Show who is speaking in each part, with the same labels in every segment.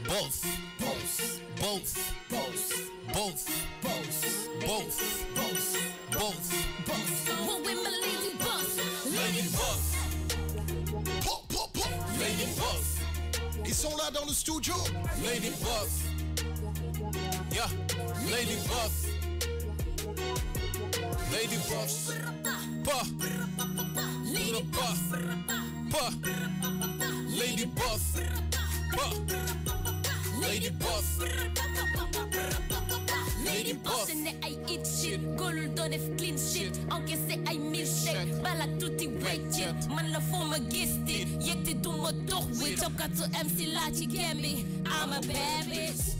Speaker 1: both, both, both, both, both, both, both, both, both.
Speaker 2: What with my lady boss?
Speaker 1: Lady boss. Pop, pop, pop. Lady boss.
Speaker 3: Ils sont là dans le studio.
Speaker 1: Lady boss. Yeah. Lady boss. Lady boss. Pa.
Speaker 2: Lady
Speaker 1: boss. Pa. Lady boss. Pa. Lady boss. Lady boss.
Speaker 2: I eat shit, golul do def clean shit. Encaissé I milkshake, balak tutti wake it. Man la for ma gisti, yekti du mo toch wit. Chop kat to MC Lachi Gambi. I'm a bad bitch.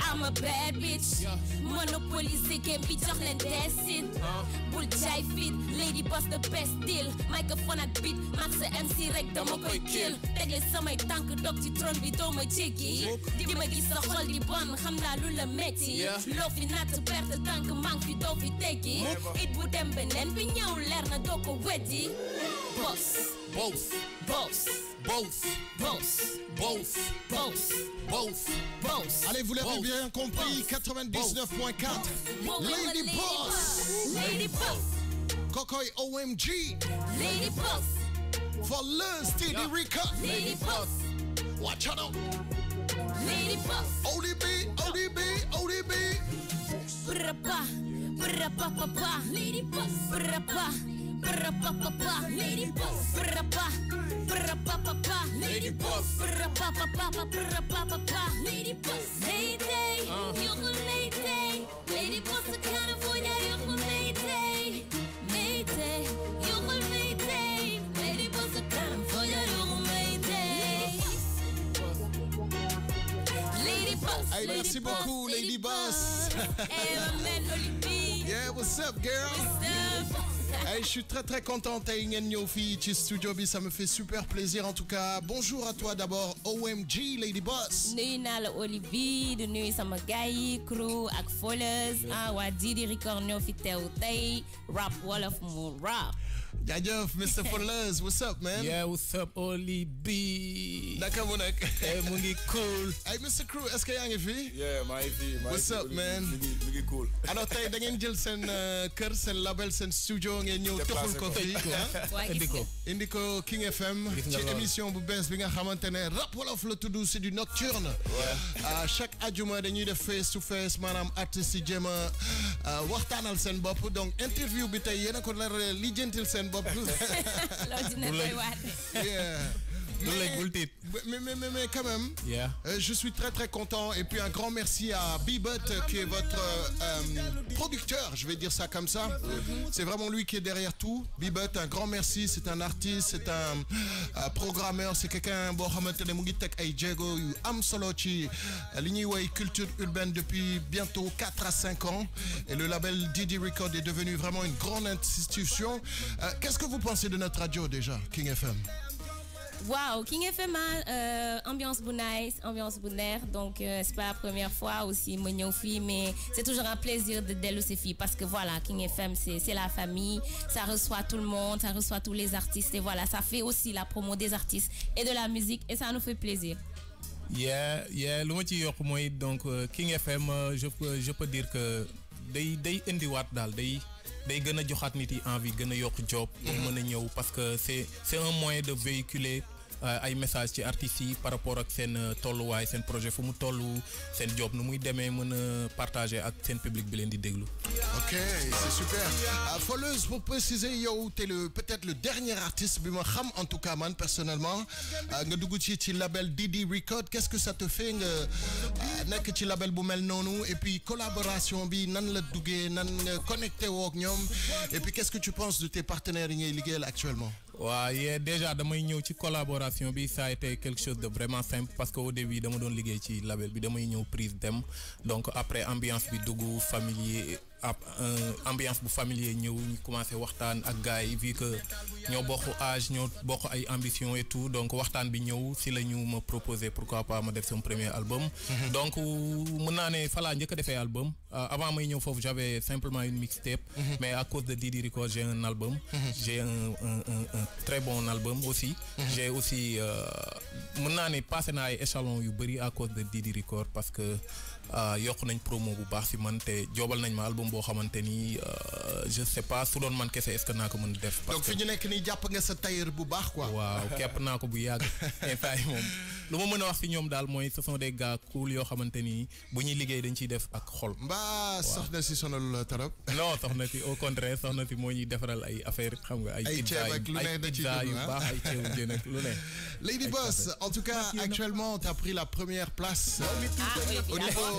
Speaker 2: I'm a bad bitch. Monopolize game bi jox len desin. Bul jay fit, lady boss the best deal. Microphone ak beat, max MC rek dama koy kill. Tegle samay tank dog ci trône bi do ma jéggi. Di ma gis sa xol di bon, xam naa lu la metti. Loo fi natt perte tank mank fi doo fi teggi. It bu dem beneen bi ñëw leer na doo ko weddi. Boss.
Speaker 1: Both.
Speaker 2: Boss.
Speaker 1: Both.
Speaker 2: Boss.
Speaker 1: Both.
Speaker 2: Boss.
Speaker 1: Both.
Speaker 2: Boss.
Speaker 3: Allez, vous l'avez bien compris, 99.4. Lady Boss.
Speaker 2: Lady Boss.
Speaker 3: Kokoy OMG.
Speaker 2: Lady Boss.
Speaker 3: For le Steady Record.
Speaker 2: Lady Boss.
Speaker 3: Watch out.
Speaker 2: Lady Boss.
Speaker 3: ODB, ODB, ODB.
Speaker 2: Brapa. Brapa papa. Lady Boss. Brapa. Brapa papa. Lady Boss. Brapa. Brapa papa.
Speaker 1: Lady boss.
Speaker 2: Brapa papa. Brapa papa. Lady Boss. Lady. You're a lady. Lady Boss. The kind of boy that you're a lady. Lady. You're a lady. Lady Boss. The kind of boy that you're a lady. Lady Boss.
Speaker 3: Hey, merci beaucoup, Lady Boss.
Speaker 2: Hey, my man, Olivier.
Speaker 3: Yeah, what's up, girl?
Speaker 2: What's up?
Speaker 3: Hey, je suis très content tey ngeen ñëw fii ci studio bi, ça me fait super plaisir en tout cas. Bonjour à toi d'abord, OMG Lady Boss.
Speaker 2: Nuyu naa la Olivier, di nuyu sama gars yi crew ak followers waa Didi Record ñoo fi teew tey rap wolof mu rap.
Speaker 3: Jaajëf Mr. Follers, what's up man?
Speaker 1: Yeah, what's up Olivier?
Speaker 3: Naka mu nekk?
Speaker 1: Mu ngi cool.
Speaker 3: Hey Mr. Crew, est-ce que yaa ngi fi?
Speaker 4: Yeah, maa ngi fi.
Speaker 3: What's up man?
Speaker 4: Mi ngi cool.
Speaker 3: Alors tey da ngeen jël seen kër, seen label, seen studio ngeen ñëw toxul ko fii. Indi ko King FM ci émission bu bees bi nga xamante ne rap wolof la tudd, c'est du nocturne. Chaque ajuma dañuy def face to face, maanaam artistes yi jéem a waxtaanal seen bopp. Donc interview bi tey yéen a ko nar a lijjantil seen bopp.
Speaker 2: Loolu dina koy waat.
Speaker 3: Yeah. Mais quand même, je suis très content et puis un grand merci à Bibot qui est votre producteur, je vais dire ça comme ça. C'est vraiment lui qui est derrière tout. Bibot, un grand merci, c'est un artiste, c'est un programmeur, c'est quelqu'un boo xamante ne mu ngi teg ay jéego yu am solo ci li ñuy woy culture urbaine depuis bientôt 4 à 5 ans et le label Didi Record est devenu vraiment une grande institution. Qu'est-ce que vous pensez de notre radio déjà, King FM?
Speaker 2: Wow, King FM ambiance bu nice, ambiance bu neex, donc c'est pas la première fois aussi ma ñëw fii, mais c'est toujours un plaisir de dellu si fii parce que voilà, King FM c'est la famille, ça reçoit tout le monde, ça reçoit tous les artistes et voilà, ça fait aussi la promo des artistes et de la musique et ça nous fait plaisir.
Speaker 1: lu ma ci yokk mooy donc King FM je peux dire que day indiwaat daal day gën a joxaat nit yi envie gën a yokk job pour mën a ñëw parce que c'est un moyen de véhiculer ay message ci artistes yi par rapport ak seen tolluwaay seen projet fu mu tollu seen job nu muy demee mën a partager ak seen public bi leen di déglu.
Speaker 3: Ok, c'est super. Folleuse, pour préciser, yow t'es peut-être le dernier artiste bi ma xam en tout cas man personnellement nga dugg ci label Didi Record. Qu'est-ce que ça te fait nga nekk ci label bu mel noonu et puis collaboration bi nan la duggee nan nga connecté woo ak ñoom et puis qu'est-ce que tu penses de tes partenaires yi ngay liggéeyal actuellement?
Speaker 1: waaw déjà damay ñëw ci collaboration bi ça a été quelque chose de vraiment simple parce que au début dama doon liggéey ci label bi damay ñëw prise dem donc après ambiance bi dugg familier ambiance bu familier ñëw ñu commencé waxtaan ak gars yi vu que ñoo bokk âge ñoo bokk ay ambition et tout donc waxtaan bi ñëw si la ñu ma proposé pourquoi pas ma def son premier album. Donc mën naa ne fa laa njëkk a defee album avant may ñëw foofu j'avais simplement une mixtape. Mais à cause de Didi Record j'ai un album. J'ai un très bon album aussi. J'ai aussi mën naa ne passé naa ay échelons yu bëri à cause de Didi Record parce que yokk nañ promo bu baax si man te joobal nañ ma album boo xamante ni je sais pas su doon man kese est-ce que naa ko mën def.
Speaker 3: donc fi ñu nekk nii jàpp nga sa tailleur bu baax quoi.
Speaker 1: waaw képp naa ko bu yàgg instant yi moom lu ma mën a wax si ñoom daal mooy ce sont des gars cool yoo xamante ni bu ñuy liggéey dañ ciy def ak xol.
Speaker 3: mbaa soxna si sonal tarab.
Speaker 1: non soxna si au contraire soxna si moo ñuy defaral ay affaire xam nga. ay
Speaker 3: ceeb ak lu ne da ciy dugg
Speaker 1: yu baax ay ceebu jën ak lu ne.
Speaker 3: Lady Boss, en tout cas actuellement tu as pris la première place. Au niveau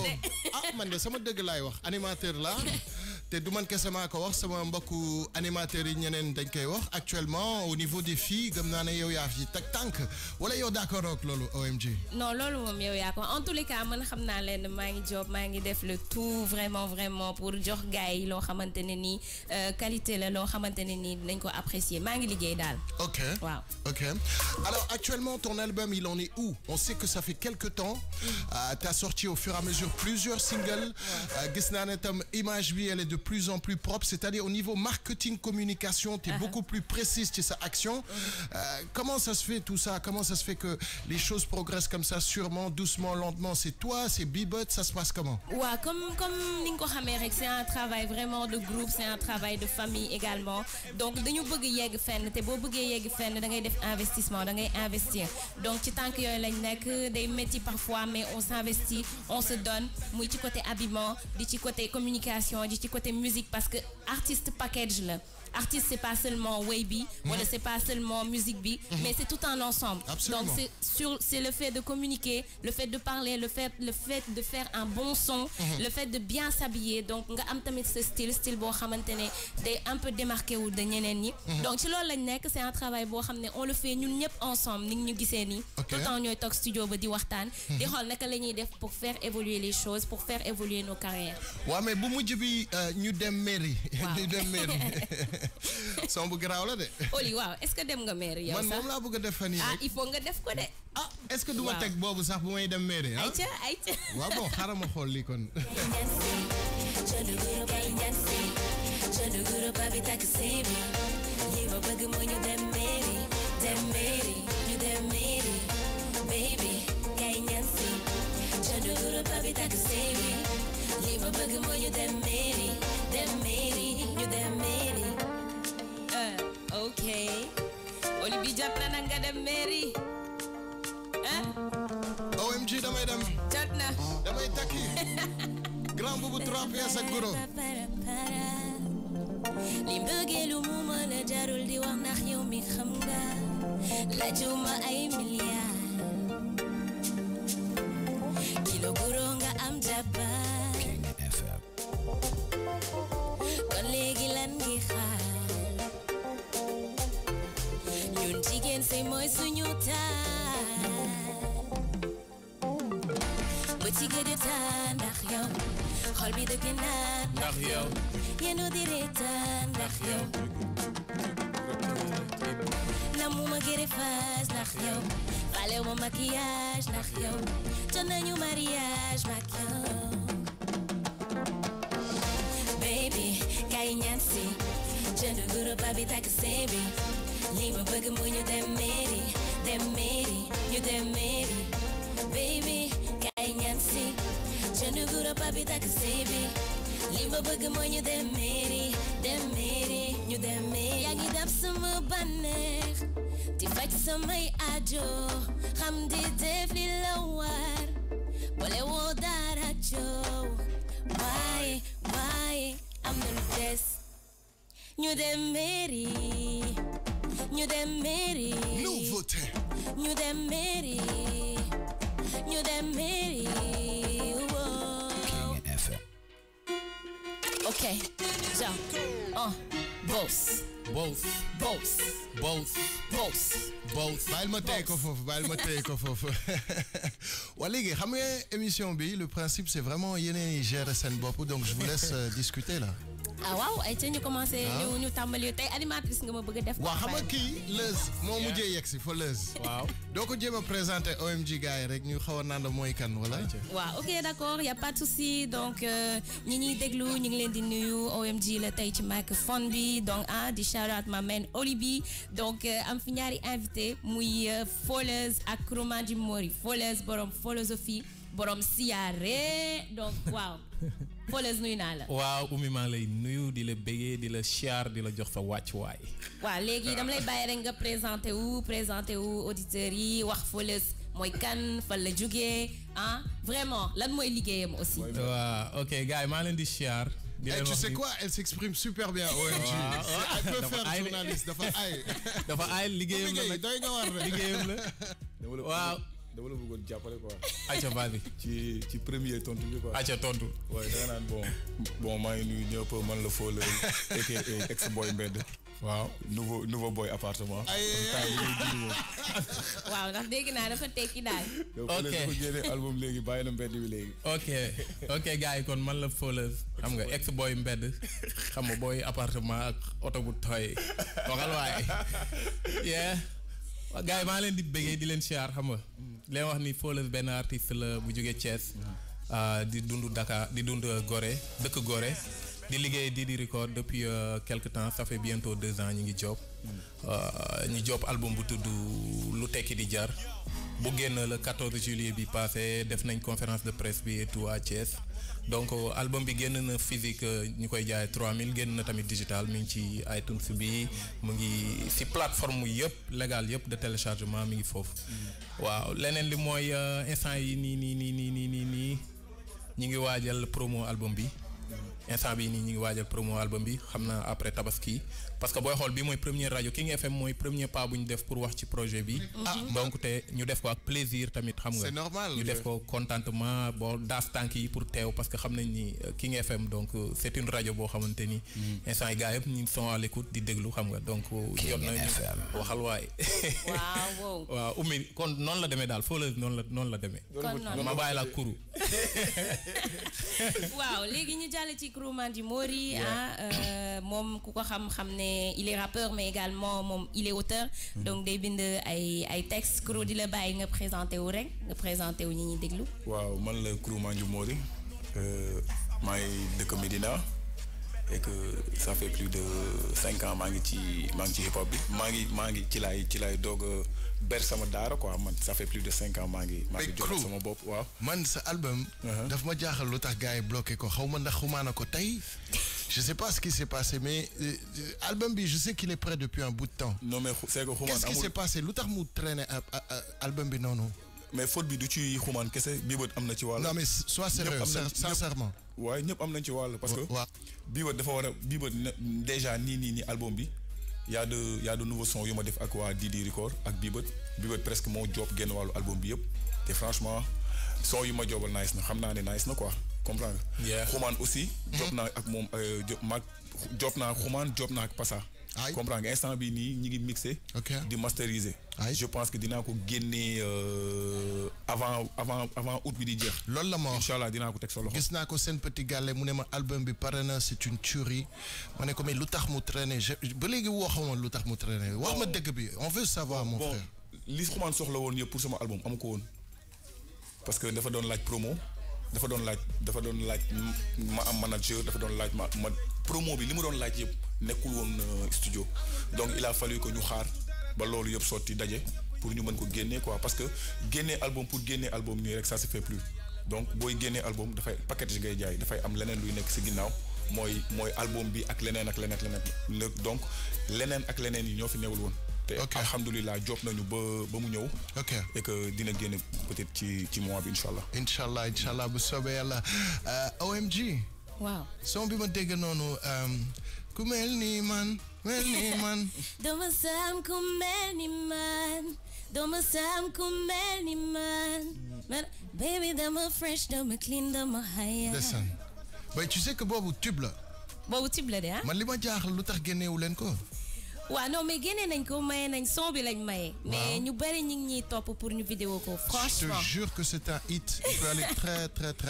Speaker 3: man de sama dëgg laay wax animateur là. te du man kese maa ko wax sama mbokku animateurs yi ñeneen dañ koy wax actuellement au niveau des filles gëm naa ne yow yaa fi teg tànk wala yow d'accord ak loolu OMG.
Speaker 2: non loolu moom yow yaa ko en tous les cas man xam naa leen maa ngi job maa ngi def le tout vraiment pour jox gars yi loo xamante ne nii qualité la loo xamante ne nii dañ ko apprécier maa ngi liggéey daal.
Speaker 3: ok
Speaker 2: waaw
Speaker 3: ok alors actuellement ton album il en est où? On sait que ça fait quelque temps t'as sorti au fur et à mesure plusieurs singles gis naa ne tam image bi elle est de plus en plus propre, c'est-à-dire au niveau marketing, communication, tu es beaucoup plus précise sur sa action. Comment ça se fait tout ça? Comment ça se fait que les choses progressent comme ça, sûrement, doucement, lentement? C'est toi, c'est Bibot, ça se passe comment?
Speaker 2: Ouais, comme Ninko Hamerek, c'est un travail vraiment de groupe, c'est un travail de famille également. Donc, nous voulons yegg fenn, te bo bëggé yegg fenn, da ngay def investissement, da ngay investir. Donc, ci tant que yoy lañ nek, day metti parfois, mais on s'investit, on se donne, muy ci côté habillement, di ci côté communication, di ci côté musique parce que artiste package là. Artiste c'est pas seulement wavy voilà c'est pas seulement musique bi mais c'est tout un ensemble.
Speaker 3: Absolument.
Speaker 2: Donc c'est le fait de communiquer, le fait de parler, le fait de faire un bon son, le fait de bien s'habiller. Donc nga am tamit ce style boo xamantene day un peu démarqué wu de ñeneen ñi. Donc ci loolu lañ nekk c'est un travail boo xam ne on le fait ñun ñëpp ensemble ni ñu gisee nii. Tout le temps ñooy toog studio ba di waxtaan. di xool naka la ñuy def pour faire évoluer les choses, pour faire évoluer nos carrières.
Speaker 3: waaw mais bu mujj bi ñu dem mairie. ñu dem mairie. son bu garaaw la de.
Speaker 2: Oli waaw est-ce que dem nga mairie yow sax
Speaker 3: man moom laa bëgg a def fan yii rek.
Speaker 2: il faut nga def ko de.
Speaker 3: est-ce que du ma teg boobu sax bu may dem mairie ah.
Speaker 2: ayca.
Speaker 3: waaw bon xaaral ma xool lii kon.
Speaker 2: Okay. Olivier jot na nga dem mairie.
Speaker 3: OMG damay dem.
Speaker 2: Jot na.
Speaker 3: damay takki. grand boubou 3 pièces ak goro.
Speaker 2: li mbëggeelu mu mën a jarul di wax ndax yow mi xam nga. laajuma ay milliards. kilo goro nga am jabar. King FM. kon léegi lan ngi xaar. ñun jigéen say mooy suñu taar. ba ci gëj a taan ndax yow. xol bi dëgg naa
Speaker 1: ndax yow.
Speaker 2: yéen di reetaan ndax yow. namuma greffage ndax yow. falew ma maquillage ndax yow. jot nañu mariage mak yow. baby kay ñaan si. jënd guro babi takk seebi. li ma bëgg mu ñu dem mairie. ñu dem mairie. baby kay ñaan si. jënd guro babi takk seebi. li ma bëgg mu ñu dem mairie. ñu dem mairie. yaa ngi dab sama bànneex. di faj samay aajo. xam di def li la war. boole woo dara coow. waaye am na lu des. ñu dem mairie. ñu dem mairie.
Speaker 3: nouveauté.
Speaker 2: ñu dem mairie. ñu dem mairie.
Speaker 4: King FM.
Speaker 2: Ok, genre, boss.
Speaker 1: Boss.
Speaker 2: Boss.
Speaker 1: Boss.
Speaker 2: Boss.
Speaker 1: both.
Speaker 3: Baal ma tey ko foofu. Waa léegi xam nga émission bi le principe c'est vraiment yéen gérer seen bopp donc je vous laisse discuter là.
Speaker 2: Ah waaw ay ñu commencé ñu tàmbali tey animatrice nga ma bëgg a def.
Speaker 3: waaw xam nga kii Leuz moo mujjee yegg si fa Leuz.
Speaker 1: waaw
Speaker 3: doo ko jéem a présenter OMG gars yi rek ñu xaw a naan mooy kan wala.
Speaker 2: waaw ok d'accord y a pas de souci donc ñi ñuy déglu ñu ngi leen di nuyu OMG la tey ci microphone bi donc di shout out ma man Olibi donc am fi ñaari invité muy Foleuz ak Kromandi Mori Foleuz borom philosophie borom siyaare donc waaw Foleuz nuyu naa la.
Speaker 1: waaw Oumy maa lay nuyu di la bégee di la siyaar di la jox sa wàccuwaay.
Speaker 2: waaw léegi dama lay bàyyi rek nga présenté wu auditeurs yi wax Foleuz mooy kan fan la jógee vraiment lan mooy liggéeyam aussi.
Speaker 1: waaw ok gars yi maa leen di siyaar.
Speaker 3: Tu sais quoi, elle s'exprime super bien OMG. Elle peut faire journaliste dafa ay
Speaker 1: liggéeyam la
Speaker 3: doy nga war
Speaker 1: liggéeyam la. waaw.
Speaker 5: dama la bëggoon jàppale quoi.
Speaker 1: acca vas-y.
Speaker 5: ci premier tontu bi quoi.
Speaker 1: acca tontu.
Speaker 5: waaye da nga naan bon maa ngi nuyu ñëpp man la Foleuz aka ex boy mbedd. waaw nouveau boy appartement.
Speaker 2: waaw ndax dégg naa dafa tekki daal.
Speaker 1: ok
Speaker 5: dafa génne album léegi bàyyi na mbedd bi léegi.
Speaker 1: ok gars yi kon man la Foleuz xam nga ex boy mbedd xam nga boy appartement ak oto bu tooy waxal waaye. gars yi maa leen di bëggee di leen siyaar xam nga. leen wax ni Foleuz benn artiste la bu jógee Thiès. di dund Dakar di dund Gorée dëkk Gorée. di liggéey di record depuis quelque temps ça fait bientôt 2 ans ñu ngi job ñu job album bu tudd lu tekki di jar bu génn le 14 juillet bi passé def nañ conférence de presse bi et tout à Thiès donc album bi génn na physique ñu koy jaay 3000 génn na tamit digital mi ngi ci iTunes bi mu ngi ci plateforme yëpp légal yëpp de téléchargement mi ngi foofu waaw leneen li mooy instant yi nii ñu ngi waajal promo album bi instant bi nii ñu ngi waajal promo album bi xam naa après tabaski parce que booy xool bi mooy première rajo King FM mooy premier pas bu ñu def pour wax ci projet bi. donc te ñu def ko ak plaisir tamit xam nga.
Speaker 3: c'est normal
Speaker 1: ñu def ko contentement boo daas tànk yi pour teew parce que xam nañ ni King FM donc c'est une rajo boo xamante ni. instant yi gars yëpp ñu sont à l'écoute di déglu xam nga donc. jot nañu waxal waay.
Speaker 2: waaw.
Speaker 1: waaw Oumy kon noonu la demee daal Foleuz noonu la demee.
Speaker 2: kon noonu
Speaker 1: ma bàyyi la kuru.
Speaker 2: waaw léegi ñu jàll ci Kromandi Mori moom ku ko xam ne il est rappeur mais également moom il est auteur donc day bind ay textes Kro di la bàyyi nga présenté wu rek nga présenté wu ñi ñuy déglu.
Speaker 5: waaw man la Kromandi Mori maa ngi dëkk Médina et que ça fait plus de 5 ans maa ngi ci hip hop bi maa ngi ci laay doog ber sama daara quoi man ça fait plus de 5 ans maa ngi jox sama bopp waaw.
Speaker 3: man sa album. daf ma jaaxal lu tax gars yi bloqué ko xaw ma ndax xumaana ko tey. Je sais pas ce qui s'est passé mais album bi je sais qu'il est prêt depuis un bout de temps.
Speaker 5: non mais c'est que xumaan
Speaker 3: qu'est-ce qui s'est passé lu tax mu traîner album bi noonu.
Speaker 5: mais faute bi du ci xumaan kese Bibot am na ci wàll.
Speaker 3: non mais sois sérieux sincèrement.
Speaker 5: waaye ñëpp am nañ ci wàll parce que. waaw Bibot dafa war a Bibot déjà nii album bi y a de nouveaux sons yu ma def ak waa Didi Record ak Bibot presque moo job génn wàllu album bi yëpp te franchement son yu ma jobal nice na xam naa ne nice na quoi comprendre nga. xumaan aussi. job naa ak moom job naa xumaan job naa ak Passa. comprendre nga instant bi nii ñi ngi mixé. di masteriser. je pense que dinaa ko génnee avant août bi di jeex.
Speaker 3: loolu la ma wax
Speaker 5: inchallah dinaa ko teg sa loxo.
Speaker 3: gis naa ko seen petit gàlle mu ne ma album bi pare na c'est une tuerie ma ne ko mais lu tax mu traîner ba léegi waxuma lu tax mu traîner wax ma dëgg bi on veut savoir mon frère.
Speaker 5: li xumaan soxla woon yëpp pour sama album amu ko woon parce que dafa doon laaj promo. dafa doon laaj ma am manager dafa doon laaj ma promo bi li mu doon laaj yëpp nekkul woon studio donc il a fallu que ñu xaar ba loolu yëpp sotti daje pour ñu mën ko génnee quoi parce que génnee album pour génnee album nii rek ça se fait plus donc booy génnee album dafay package ngay jaay dafay am leneen luy nekk ci ginnaaw mooy album bi ak leneen donc leneen ak leneen yi ñoo fi newul woon. te alhamdulilah job nañu ba mu ñëw.
Speaker 3: ok
Speaker 5: et que dina génne peut-être ci mois bi
Speaker 3: incha allah bu soobee yàlla OMG.
Speaker 2: waaw
Speaker 3: son bi ma dégg noonu ku mel ni man.
Speaker 2: dama sam ku mel ni man. dama sam ku mel ni man. baby dama fresh dama clean dama high.
Speaker 3: ndeysaan mais tu sais que boobu tube la.
Speaker 2: boobu tube la de ah.
Speaker 3: man li ma jaaxal lu tax génneewu leen ko.
Speaker 2: waaw non mais génne nañ ko maye nañ son bi lañ maye. mais ñu bari ñu ngi ñuy topp pour ñu vidéo ko franchement.
Speaker 3: Je te jure que c'est un hit. Il peut aller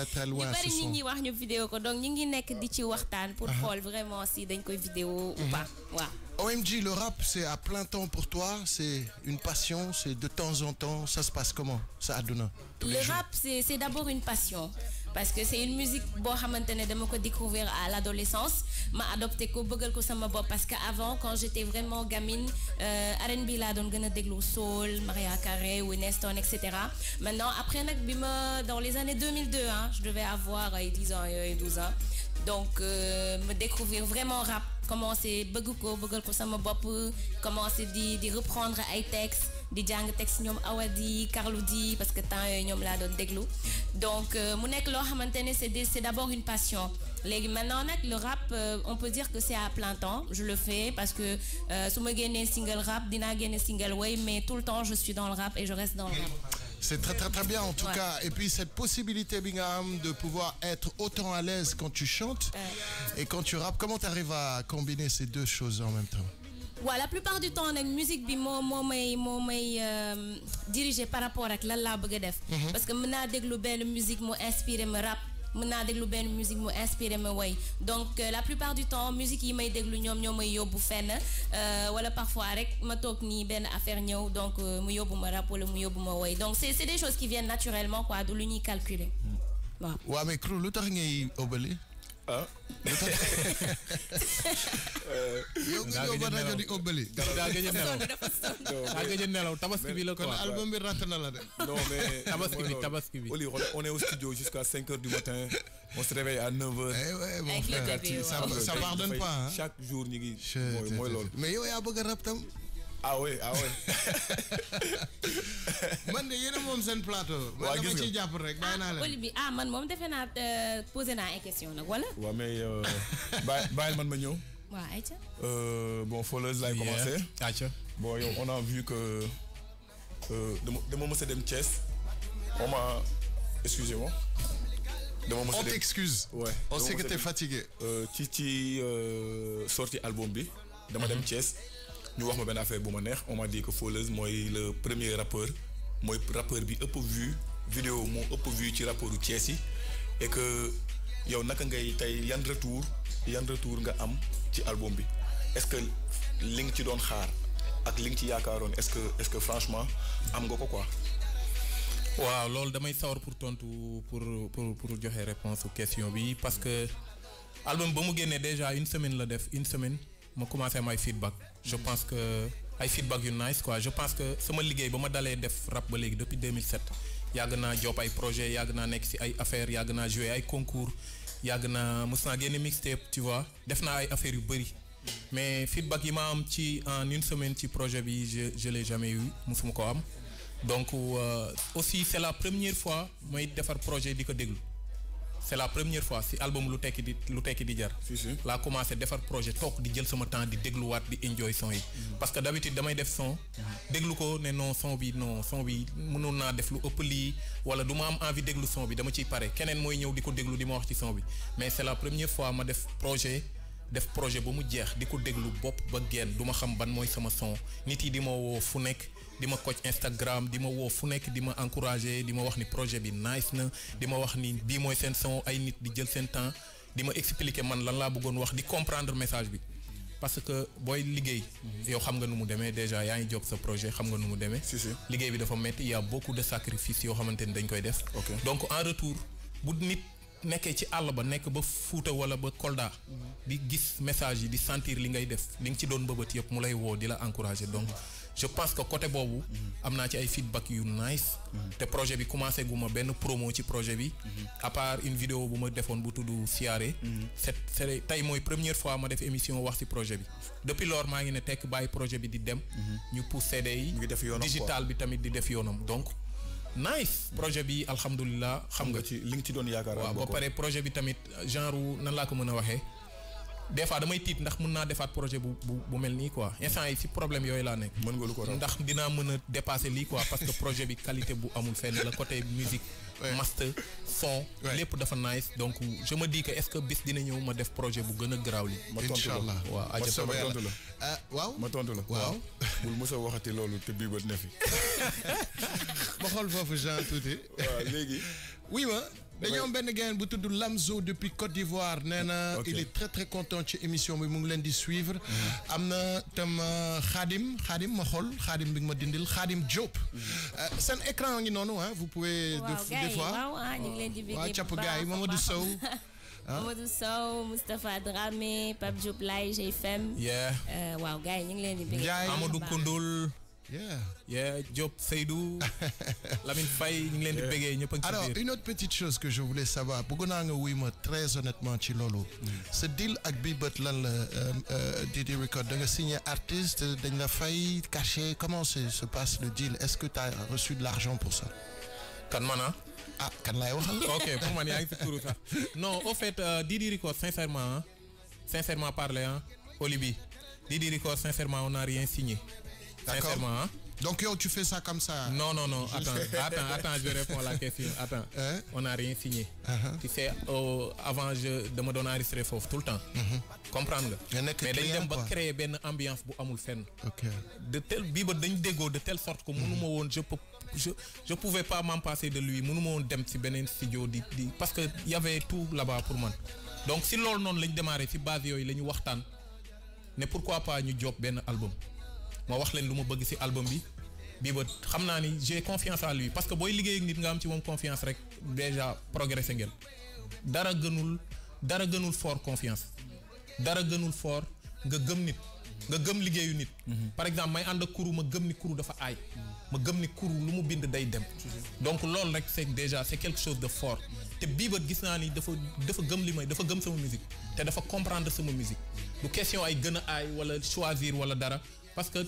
Speaker 3: très loin.
Speaker 2: ñu bari ñu ngi wax ñu vidéo ko donc ñu ngi nekk di ci waxtaan pour xool vraiment si dañ koy vidéo ou pas waaw.
Speaker 3: OMG, le rap, c'est à plein temps pour toi, c'est une passion, c'est de temps en temps, ça se passe comment? Ça aduna.
Speaker 2: Le rap, c'est d'abord une passion. Parce que c'est une musique bo xamantene dama ko découvrir à l'adolescence ma adopté ko bëggal ko sama bop parce que avant quand j'étais vraiment gamine R&B la doon gëna déglu soul Maria Carey Winston etc. Maintenant après nak bima dans les années 2002 hein, je devais avoir 10 ans et 12 ans donc me découvrir vraiment rap commencer bëgg ko bëggal ko sama bop commencer di reprendre ay textes di jàng texte ñoom Awadi Carlou D parce que temps yooyu ñoom laa doon déglu donc mu nekk loo xamante ne c'est d'abord une passion léegi maintenant nag le rap on peut dire que c'est à plein temps je le fais parce que su ma génnee single rap dinaa génne single way mais tout le temps je suis dans le rap et je reste dans le rap.
Speaker 3: C'est très bien en tout cas. Et puis cette possibilité, Bingham, de pouvoir être autant à l'aise quand tu chantes et quand tu rappes, comment tu arrives à combiner ces deux choses en même temps?
Speaker 2: Ouais, la plupart du temps la musique bi moo may diriger par rapport ak lan laa bëgg a def parce que mën naa déglu benn musique mu inspiré ma rap mën naa déglu benn musique mu inspiré ma way donc la plupart du temps musique yi may déglu ñoom ñoo may yóbbu fenn wala parfois rek ma toog nii benn affaire ñëw donc mu yóbbu ma rap wala mu yóbbu ma way donc c'est des choses qui viennent naturellement quoi du lu ñuy calculer waaw.
Speaker 3: waaw mais Krou lu tax ngay obali
Speaker 5: ah.
Speaker 3: yow nga ñëw ba rajo di obali.
Speaker 1: daa gëj a nelaw tabaski bi la quoi.
Speaker 3: kon album bi ratt na la de.
Speaker 5: Non mais
Speaker 1: tabaski bi.
Speaker 5: Oli, on est au studio jusqu'à 5h du matin. On se réveille à 9h.
Speaker 3: Eh ouais mon
Speaker 2: Avec le
Speaker 3: frère.
Speaker 2: début,
Speaker 3: Ça pardonne pas hein.
Speaker 5: Chaque jour ñu ngi mooy loolu.
Speaker 3: mais yow yaa bëgg a rap tam.
Speaker 5: Ah ouais.
Speaker 3: man de yéen a moom seen plateau.
Speaker 5: Waa,
Speaker 3: man
Speaker 5: gis
Speaker 3: dama
Speaker 5: nga.
Speaker 3: ciy jàpp rek bàyyi naa leen.
Speaker 2: Oli bi man moom defe naa posé naa ay question nag wala.
Speaker 5: Ouais mais bàyyil man ma ñëw.
Speaker 2: waaw ayca.
Speaker 5: Bon Foleuse laay commencer.
Speaker 1: Acha.
Speaker 5: Bon yow on a vu que dama mës a dem Thiès. Excusez-moi. Dama mës a
Speaker 3: On
Speaker 5: dem
Speaker 3: t'excuse.
Speaker 5: Ouais.
Speaker 3: On sait que
Speaker 5: Dama mës a
Speaker 3: t'es
Speaker 5: dem-
Speaker 3: fatigué.
Speaker 5: ci sortie album bi dama dem Thiès ñu wax ma benn affaire bu ma neex on m'a dit que Foleuse mooy le premier rappeur bi ëpp vu vidéo moo ëpp vu ci rappeuru Thiès yi et que yow naka ngay tey yan retour nga am ci album bi est-ce que li nga ci doon xaar ak li nga ci yaakaaroon est-ce que franchement am nga ko quoi.
Speaker 1: waaw loolu damay sawar pour tontu pour joxe réponse aux questions bi parce que album ba mu génnee déjà une semaine la def une semaine ma commencé am ay feedback je pense que ay feedback yu nice quoi je pense que sama liggéey ba ma dalee def rap ba léegi depuis 2007 yàgg naa job ay projet yàgg naa nekk ci ay affaires yàgg naa jouer ay concours yàgg naa mës naa génne mixtape tu vois def naa ay affaires yu bëri mais feedback yi ma am ci en une semaine ci projet bi je l'ai jamais eu musuma ko am donc aussi c'est la première fois may defar projet di ko déglu c'est la première fois si album lu tekki di jar laa commencé defar projet toog di jël sama temps di dégluwaat di enjoy son yi parce que d'habitude damay def son déglu ko ne non son bi mënoon naa def lu ëpp lii wala du ma am envie déglu son bi dama ciy pare keneen mooy ñëw di ko déglu di ma wax ci son bi mais c'est la première fois ma def projet ba mu jeex di ko déglu bopp ba genn du ma xam ban mooy sama son nit yi di ma woo fu nekk di ma coach Instagram di ma woo fu nekk di ma encourager di ma wax ni projet bi nice na di ma wax ni bii mooy seen son ay nit di jël seen temps di ma expliquer man lan laa bëggoon wax di comprendre message bi parce que booy liggéey yow xam nga nu mu demee déjà yaa ngi job sa projet xam nga nu mu demee liggéey bi dafa metti il y a beaucoup de sacrifices yoo xamante ni dañ koy def donc en retour bu nit nekkee ci àll ba nekk ba Fuuta wala ba Kolda di gis message yi di sentir li ngay def li nga ci doon bëbët yëpp mu lay woo di la encourager donc je pense que côté boobu am naa ci ay feedback yu nice te projet bi commencé gu ma benn promo ci projet bi à part une vidéo bu ma defoon bu tudd Siyaare c'est tey mooy première fois ma def émission wax ci projet bi depuis lors maa ngi ne tekk bàyyi projet bi di dem ñu pousse CD yi digital bi tamit di def yoonam donc nice projet bi alhamdulilah xam nga
Speaker 5: ci li nga ci doon yaakaar
Speaker 1: waaw ba pare projet bi tamit genre nan laa ko mën a waxee des fois damay tiit ndax mën naa defaat projet bu mel nii quoi instant yi si problème yooyu laa nekk.
Speaker 5: mën nga lu ko raw
Speaker 1: ndax dinaa mën a dépasser lii quoi parce que projet bi qualité bu amul fenn la côté musique. master son. lépp dafa nice donc je me dis que est-ce que bis dina ñëw ma def projet bu gën a garaaw li.
Speaker 5: ma tontu la
Speaker 1: waaw
Speaker 5: ma tontu la.
Speaker 3: waaw
Speaker 5: ma tontu la.
Speaker 3: waaw
Speaker 5: bul mos a waxati loolu te bii ba ne fi.
Speaker 3: ma xool foofu Jean tuuti.
Speaker 5: waaw léegi.
Speaker 3: oui ma. dañoo am benn gain bu tudd Lamzo depuis Côte d'Ivoire nee na il est très très content ci émission bi mu ngi leen di suivre. am na tam Khadim ma xool Khadim bi nga ma dindil Khadim Diop. seen écran ngi noonu ah vous pouvez. des fois
Speaker 2: waaw ñu ngi leen di bëgg
Speaker 3: waaw capp gars yi Mamadou Sow.
Speaker 2: Mamadou Sow Moustapha Dramé Pape Diop Laye GFM. waaw gars yi ñu ngi leen di bëgg.
Speaker 1: Amadou Koundoul. Diop Seydou Lamine Faye ñu ngi leen di bëggee ñëpp a ngi ci biir.
Speaker 3: Alors une autre petite chose que je voulais savoir bëgg naa nga wuy ma très honnêtement ci loolu. ce deal ak Bibot lan la Didi Record da nga signé artiste dañ la fay caché comment se passe le deal est-ce que tu as reçu de l'argent pour ça.
Speaker 1: kan man
Speaker 3: kan laay waxal.
Speaker 1: ok pour man yaa ngi fi turu sax non au fait Didi Record sincèrement parler Olibi Didi Record sincèrement on n'a rien signé. Sincèrement,
Speaker 3: donc yo, tu fais ça comme ça.
Speaker 1: Non, attends, je réponds à la question. Attends, on n'a rien signé. Tu sais, avant de me donner enregistré foofu tout le temps. Comprendre nga. Mais dañ dem ba créer benn ambiance bu amul fenn.
Speaker 3: Ok.
Speaker 1: De tel biba dañ déggoo de telle sorte que mënuma woon je pouvais pas m'en passer de lui mënuma woon dem ci beneen studio di parce que y avait tout là-bas pour man. Donc si loolu noonu lañ démarré ci base yooyu la ñu waxtaan ne pourquoi pas ñu job benn album. ma wax leen lu ma bëgg ci album bi ba xam naa ni j'ai confiance en lui parce que booy liggéey ak nit nga am ci moom confiance rek déjà progressé ngeen dara gënul fort confiance dara gënul fort nga gëm nit nga gëm liggéeyu nit. par exemple may ànd ak kuru ma gëm ni kuru dafa aay ma gëm ni kuru lu mu bind day dem donc loolu rek c'est quelque chose de fort te bii ba gis naa ni dafa gëm li may dafa gëm sama musique te dafa comprendre sama musique du question ay gën a aay wala choisir wala dara. parce que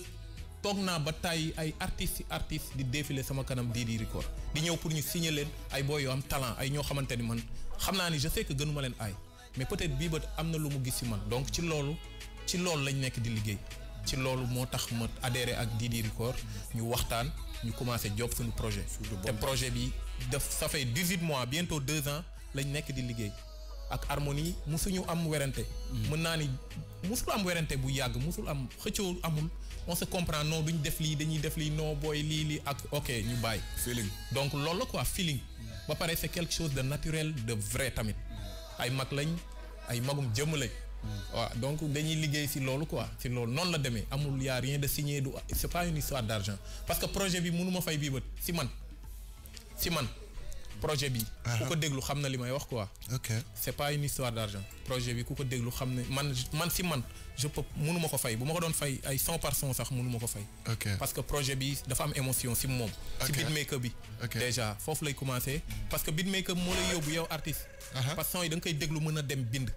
Speaker 1: toog naa ba tàyyi ay artistes di défiler sama kanam Didi Record di ñëw pour ñu signer leen ay boy yoo am talent ay ñoo xamante ni man xam naa ni je sais que gënuma leen aay mais peut-être bii ba am na lu mu gis ci man donc ci loolu lañ nekk di liggéey ci loolu moo tax ma adhéré ak Didi Record ñu waxtaan ñu commencé job suñu projet te projet bi ça fait 18 mois bientôt 2 ans lañ nekk di liggéey ak Harmonie musuñu am werante mën naa ni musul am werante bu yàgg musul am xëccoo amul on se comprend non duñ def lii dañuy def lii non booy lii ak ok ñu bàyyi
Speaker 5: feeling
Speaker 1: donc loolu la quoi feeling ba pare c'est quelque chose de naturel de vrai tamit ay mag lañ ay magum jëmm lañ waaw donc dañuy liggéey ci loolu quoi ci loolu noonu la demee amul y a rien de signé du c'est pas une histoire d'argent parce que projet bi mënuma fay bii bët ci man projet bi ku ko déglu xam na li may wax quoi.
Speaker 3: ok
Speaker 1: c'est pas une histoire d'argent projet bi ku ko déglu xam ne man je peux mënuma ko fay bu ma ko doon fay ay 100% sax mënuma ko fay.
Speaker 3: ok
Speaker 1: parce que projet bi dafa am émotion ci moom. ci beatmaker bi. déjà foofu lay commencer parce que beatmaker moo lay yóbbu yow artiste. parce que son yi da nga koy déglu mën a dem bind.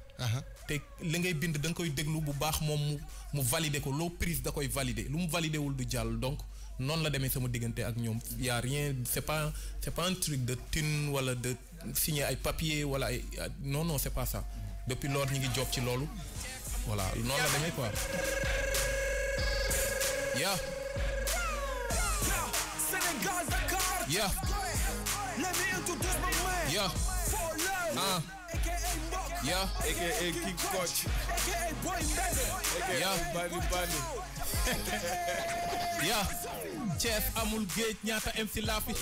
Speaker 1: te li ngay bind da nga koy déglu bu baax moom mu valider ko loo prise da koy valider lu mu valider wul du jàll donc. noonu la demee sama diggante ak ñoom y a rien c'est pas un truc de thune wala de signer ay papier wala ay non c'est pas ça depuis lors ñu ngi job ci loolu voilà noonu la demee quoi. yeah. yeah. yeah. yeah.
Speaker 5: aka King Coach.
Speaker 1: yeah.
Speaker 5: Bandi.
Speaker 1: yeah. Thiès amul géej ñaata MC laa fi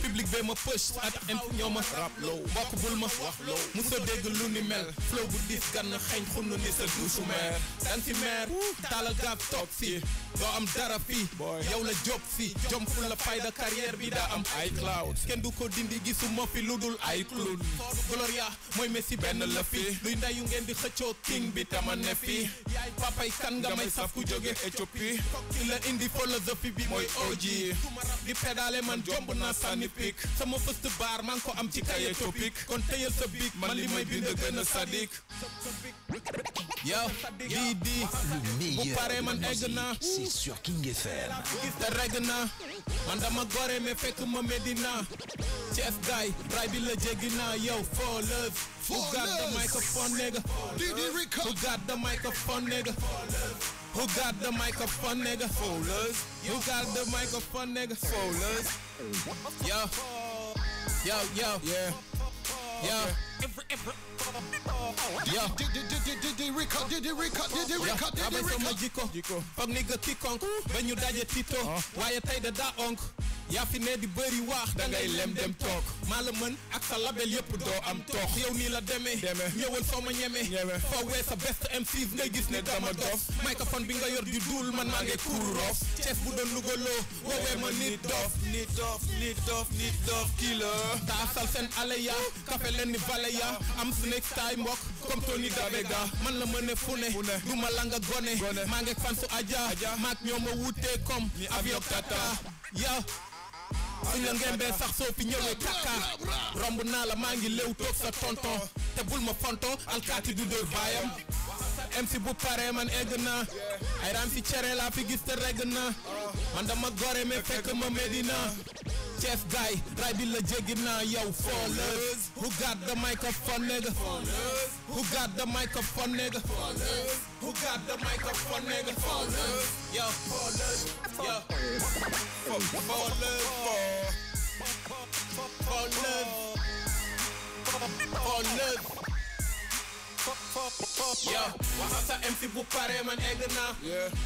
Speaker 1: public bee ma push ata MC ñoo ma bokk bul ma musa dégg lu ni mel flow bu dis gann xeeñ xunnu ni sa douche mer dang si mer taalal gaab toog si doo am dara fii yow la job si jom fu la fayda carrière bi daa am ay cloud kenn du ko dindi gisuma fi lu dul ay cloud Gloria mooy Messi benn la fi luy ndayu ngeen di xëccoo king bi tama ne fii papay kan nga may saf ku jóge copie ki la indi philosophie bi mooy OG di pédale man jomb naa sànni pik sama first bar man ko am ci kaye topic kon teyel sa big man li may bind gën a sadik yow di bu pare man egg naa
Speaker 4: c'est sur King FM.
Speaker 1: gis te regg naa man dama gore mais fekk ma Medina Chef guy ray bi la jéggi naa yow for love who got the microphone nigga who got the microphone nigga who got the microphone nigga who got the microphone nigga yo yeah yo sama jikko foog ni nga kikonk ba ñu daje tito waaye tey da daa onk yaa fi ne di bëri wax da ngay lem dem toog maa la mën ak sa label yëpp doo am toog yow nii la demee ñëwal soo ma ñeme foowee sa best MCs ngay gis ne dama dof microphone bi nga yor di duul man maa ngi kuuru roof Cees bu doon lugaloo woowee ma nit dof kii la taasal seen ale ya kafe leen ni vale ya am snake style mbokk comme Tony Dabega man la mën ne fu ne du ma la nga gone maa ngi fan su aja maak ñoo ma wutee comme avion tata yow suñ la ngembee sax soo fi ñëwee kaka romb naa la maa ngi léew toog sa tonton te bul ma fonto alkaati du dóor baayam MC bu pare man egg naa ay raam si cere laa fi gis te regg naa man dama gore mais fekk ma Medina Chef guy ray bi la jéggi naa yow fallers who got the microphone nigga who got the microphone nigga who got the microphone nigga yo fallers yo waxa sa MC bu pare man egg naa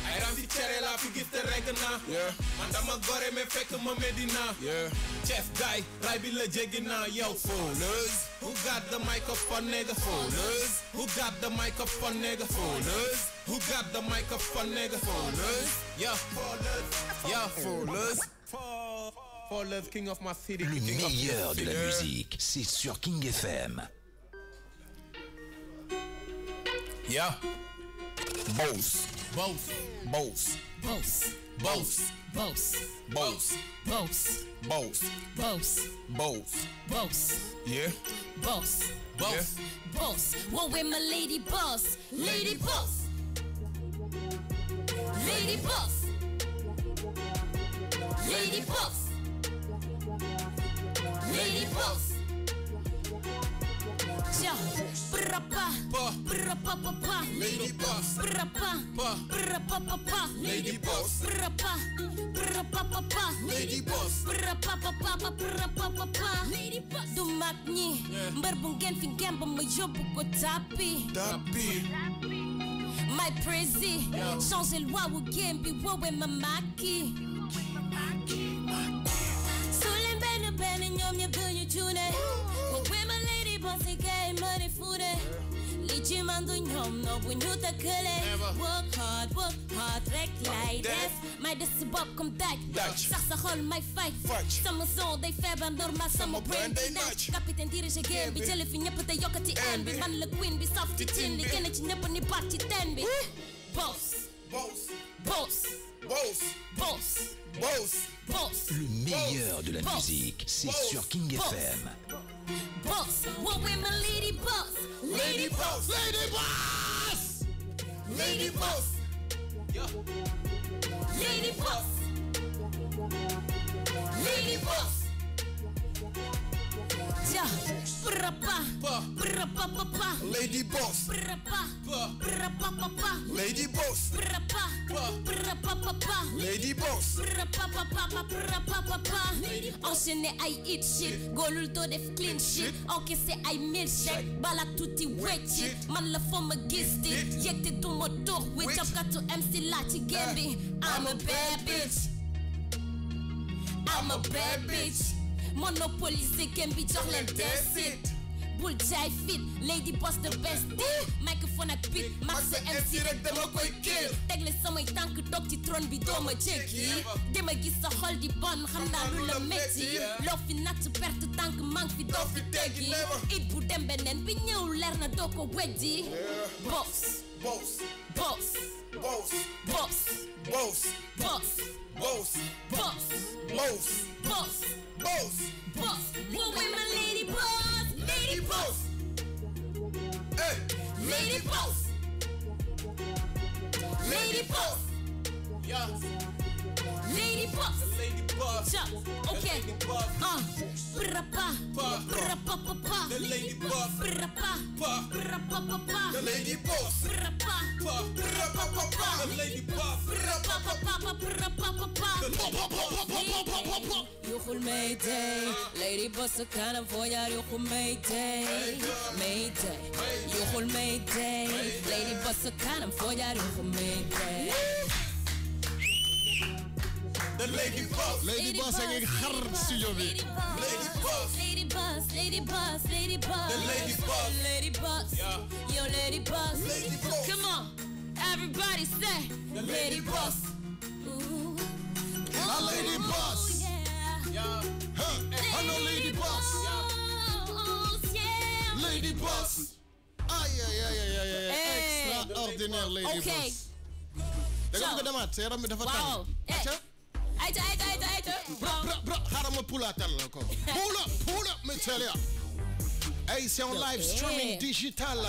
Speaker 1: ay ram si cere laa fi gis te regg naa man dama gore mais fekk ma Medina Chef guy ray bi la jéggi naa yow fallers who got the microphone nigga who got the microphone nigga who got the microphone nigga yo fallers king of my city
Speaker 4: Le meilleur de la musique, c'est sur King FM.
Speaker 1: Yeah.
Speaker 2: Boss.
Speaker 5: Yeah.
Speaker 2: Boss. Well, with my lady boss. Lady boss. Ja, brapa, lady boss, brapa, lady boss, brapa, lady boss, lady boss. Du mag ñi, mbër bu ngeen fi ngeen ba ma yóbbu ko tapi. My prezi, changer loi wu game bi wowe ma maki. Sulen benn ñoom ñëpp duñu cuune. Wowe ma lady boss kay money foode. Li ci mandu ñoom no bu ñu takkale. Work hard rek lay def. May des si bopp comme daj. Sax sa xol may fight. Sama son day feebar normal sama brain day naaj. Capitaine dirige game bi jële fi ñëpp te yokkati en bi. Man la queen bi saf ci tin bi. Génn ci ñëpp ni baat ci ten bi. Boss.
Speaker 4: Le meilleur de la musique, c'est sur King FM.
Speaker 2: Boss, what with my lady boss? Lady boss. Ja, brapa,
Speaker 3: Lady boss.
Speaker 2: brapa,
Speaker 3: Lady boss.
Speaker 2: brapa,
Speaker 3: Lady boss.
Speaker 2: Enchaîné ay hit shit, golul doo def clean shit. Encaissé ay milkshake, balak tuuti wecc. Man la foo ma gis di, yegte du ma dox wi. Jabkatu MC la ci game bi. I'm a bad bitch. Monopoliser game bi jox leen desit. Bul jaay fit, lady boss the best deal. Microphone ak beat, max sa MC rek dama koy kill. Tegle samay tànk toog ci trône bi doo ma jéggi. Dama gis sa xol di bon, xam naa lu la metti. Loo fi natt perte tànk manque fi doo fi teggi. It bu dem beneen bi ñëw leer na doo ko weddi. Boss. boss, boss, boss, boss, boss, boss, boss, boss, boss, boss. Well, with my lady boss, lady boss, hey, lady boss, lady boss, yeah, lady boss, lady boss. Okay, brapa, brapa, papa, the lady boss, brapa, brapa, papa, the lady boss, brapa, brapa, papa, the lady boss, brapa, papa, brapa, papa. You could Mayday, lady boss a kind of voyage. You could Mayday, Mayday. You could Mayday, lady boss a kind of voyage. You could Mayday.
Speaker 3: The lady boss. Lady boss ak ik hard studio bi.
Speaker 2: Lady boss. Lady boss. Lady boss. Lady boss.
Speaker 3: The lady boss.
Speaker 2: Lady boss.
Speaker 3: Yeah.
Speaker 2: Yo, lady boss.
Speaker 3: Lady boss.
Speaker 2: Come on. Everybody say.
Speaker 3: The lady boss.
Speaker 2: Ooh.
Speaker 3: La lady boss.
Speaker 2: Yeah.
Speaker 3: Huh. Hello lady boss.
Speaker 2: Oh, yeah.
Speaker 3: Lady boss. Ay. Extraordinaire lady boss. Dega ko demat, yaram mi dafa
Speaker 2: Wow. Aïcha.
Speaker 3: Bra, xaaral ma pulaatal la ko. Pull up, me tell ya. Hey, c'est en live streaming digital.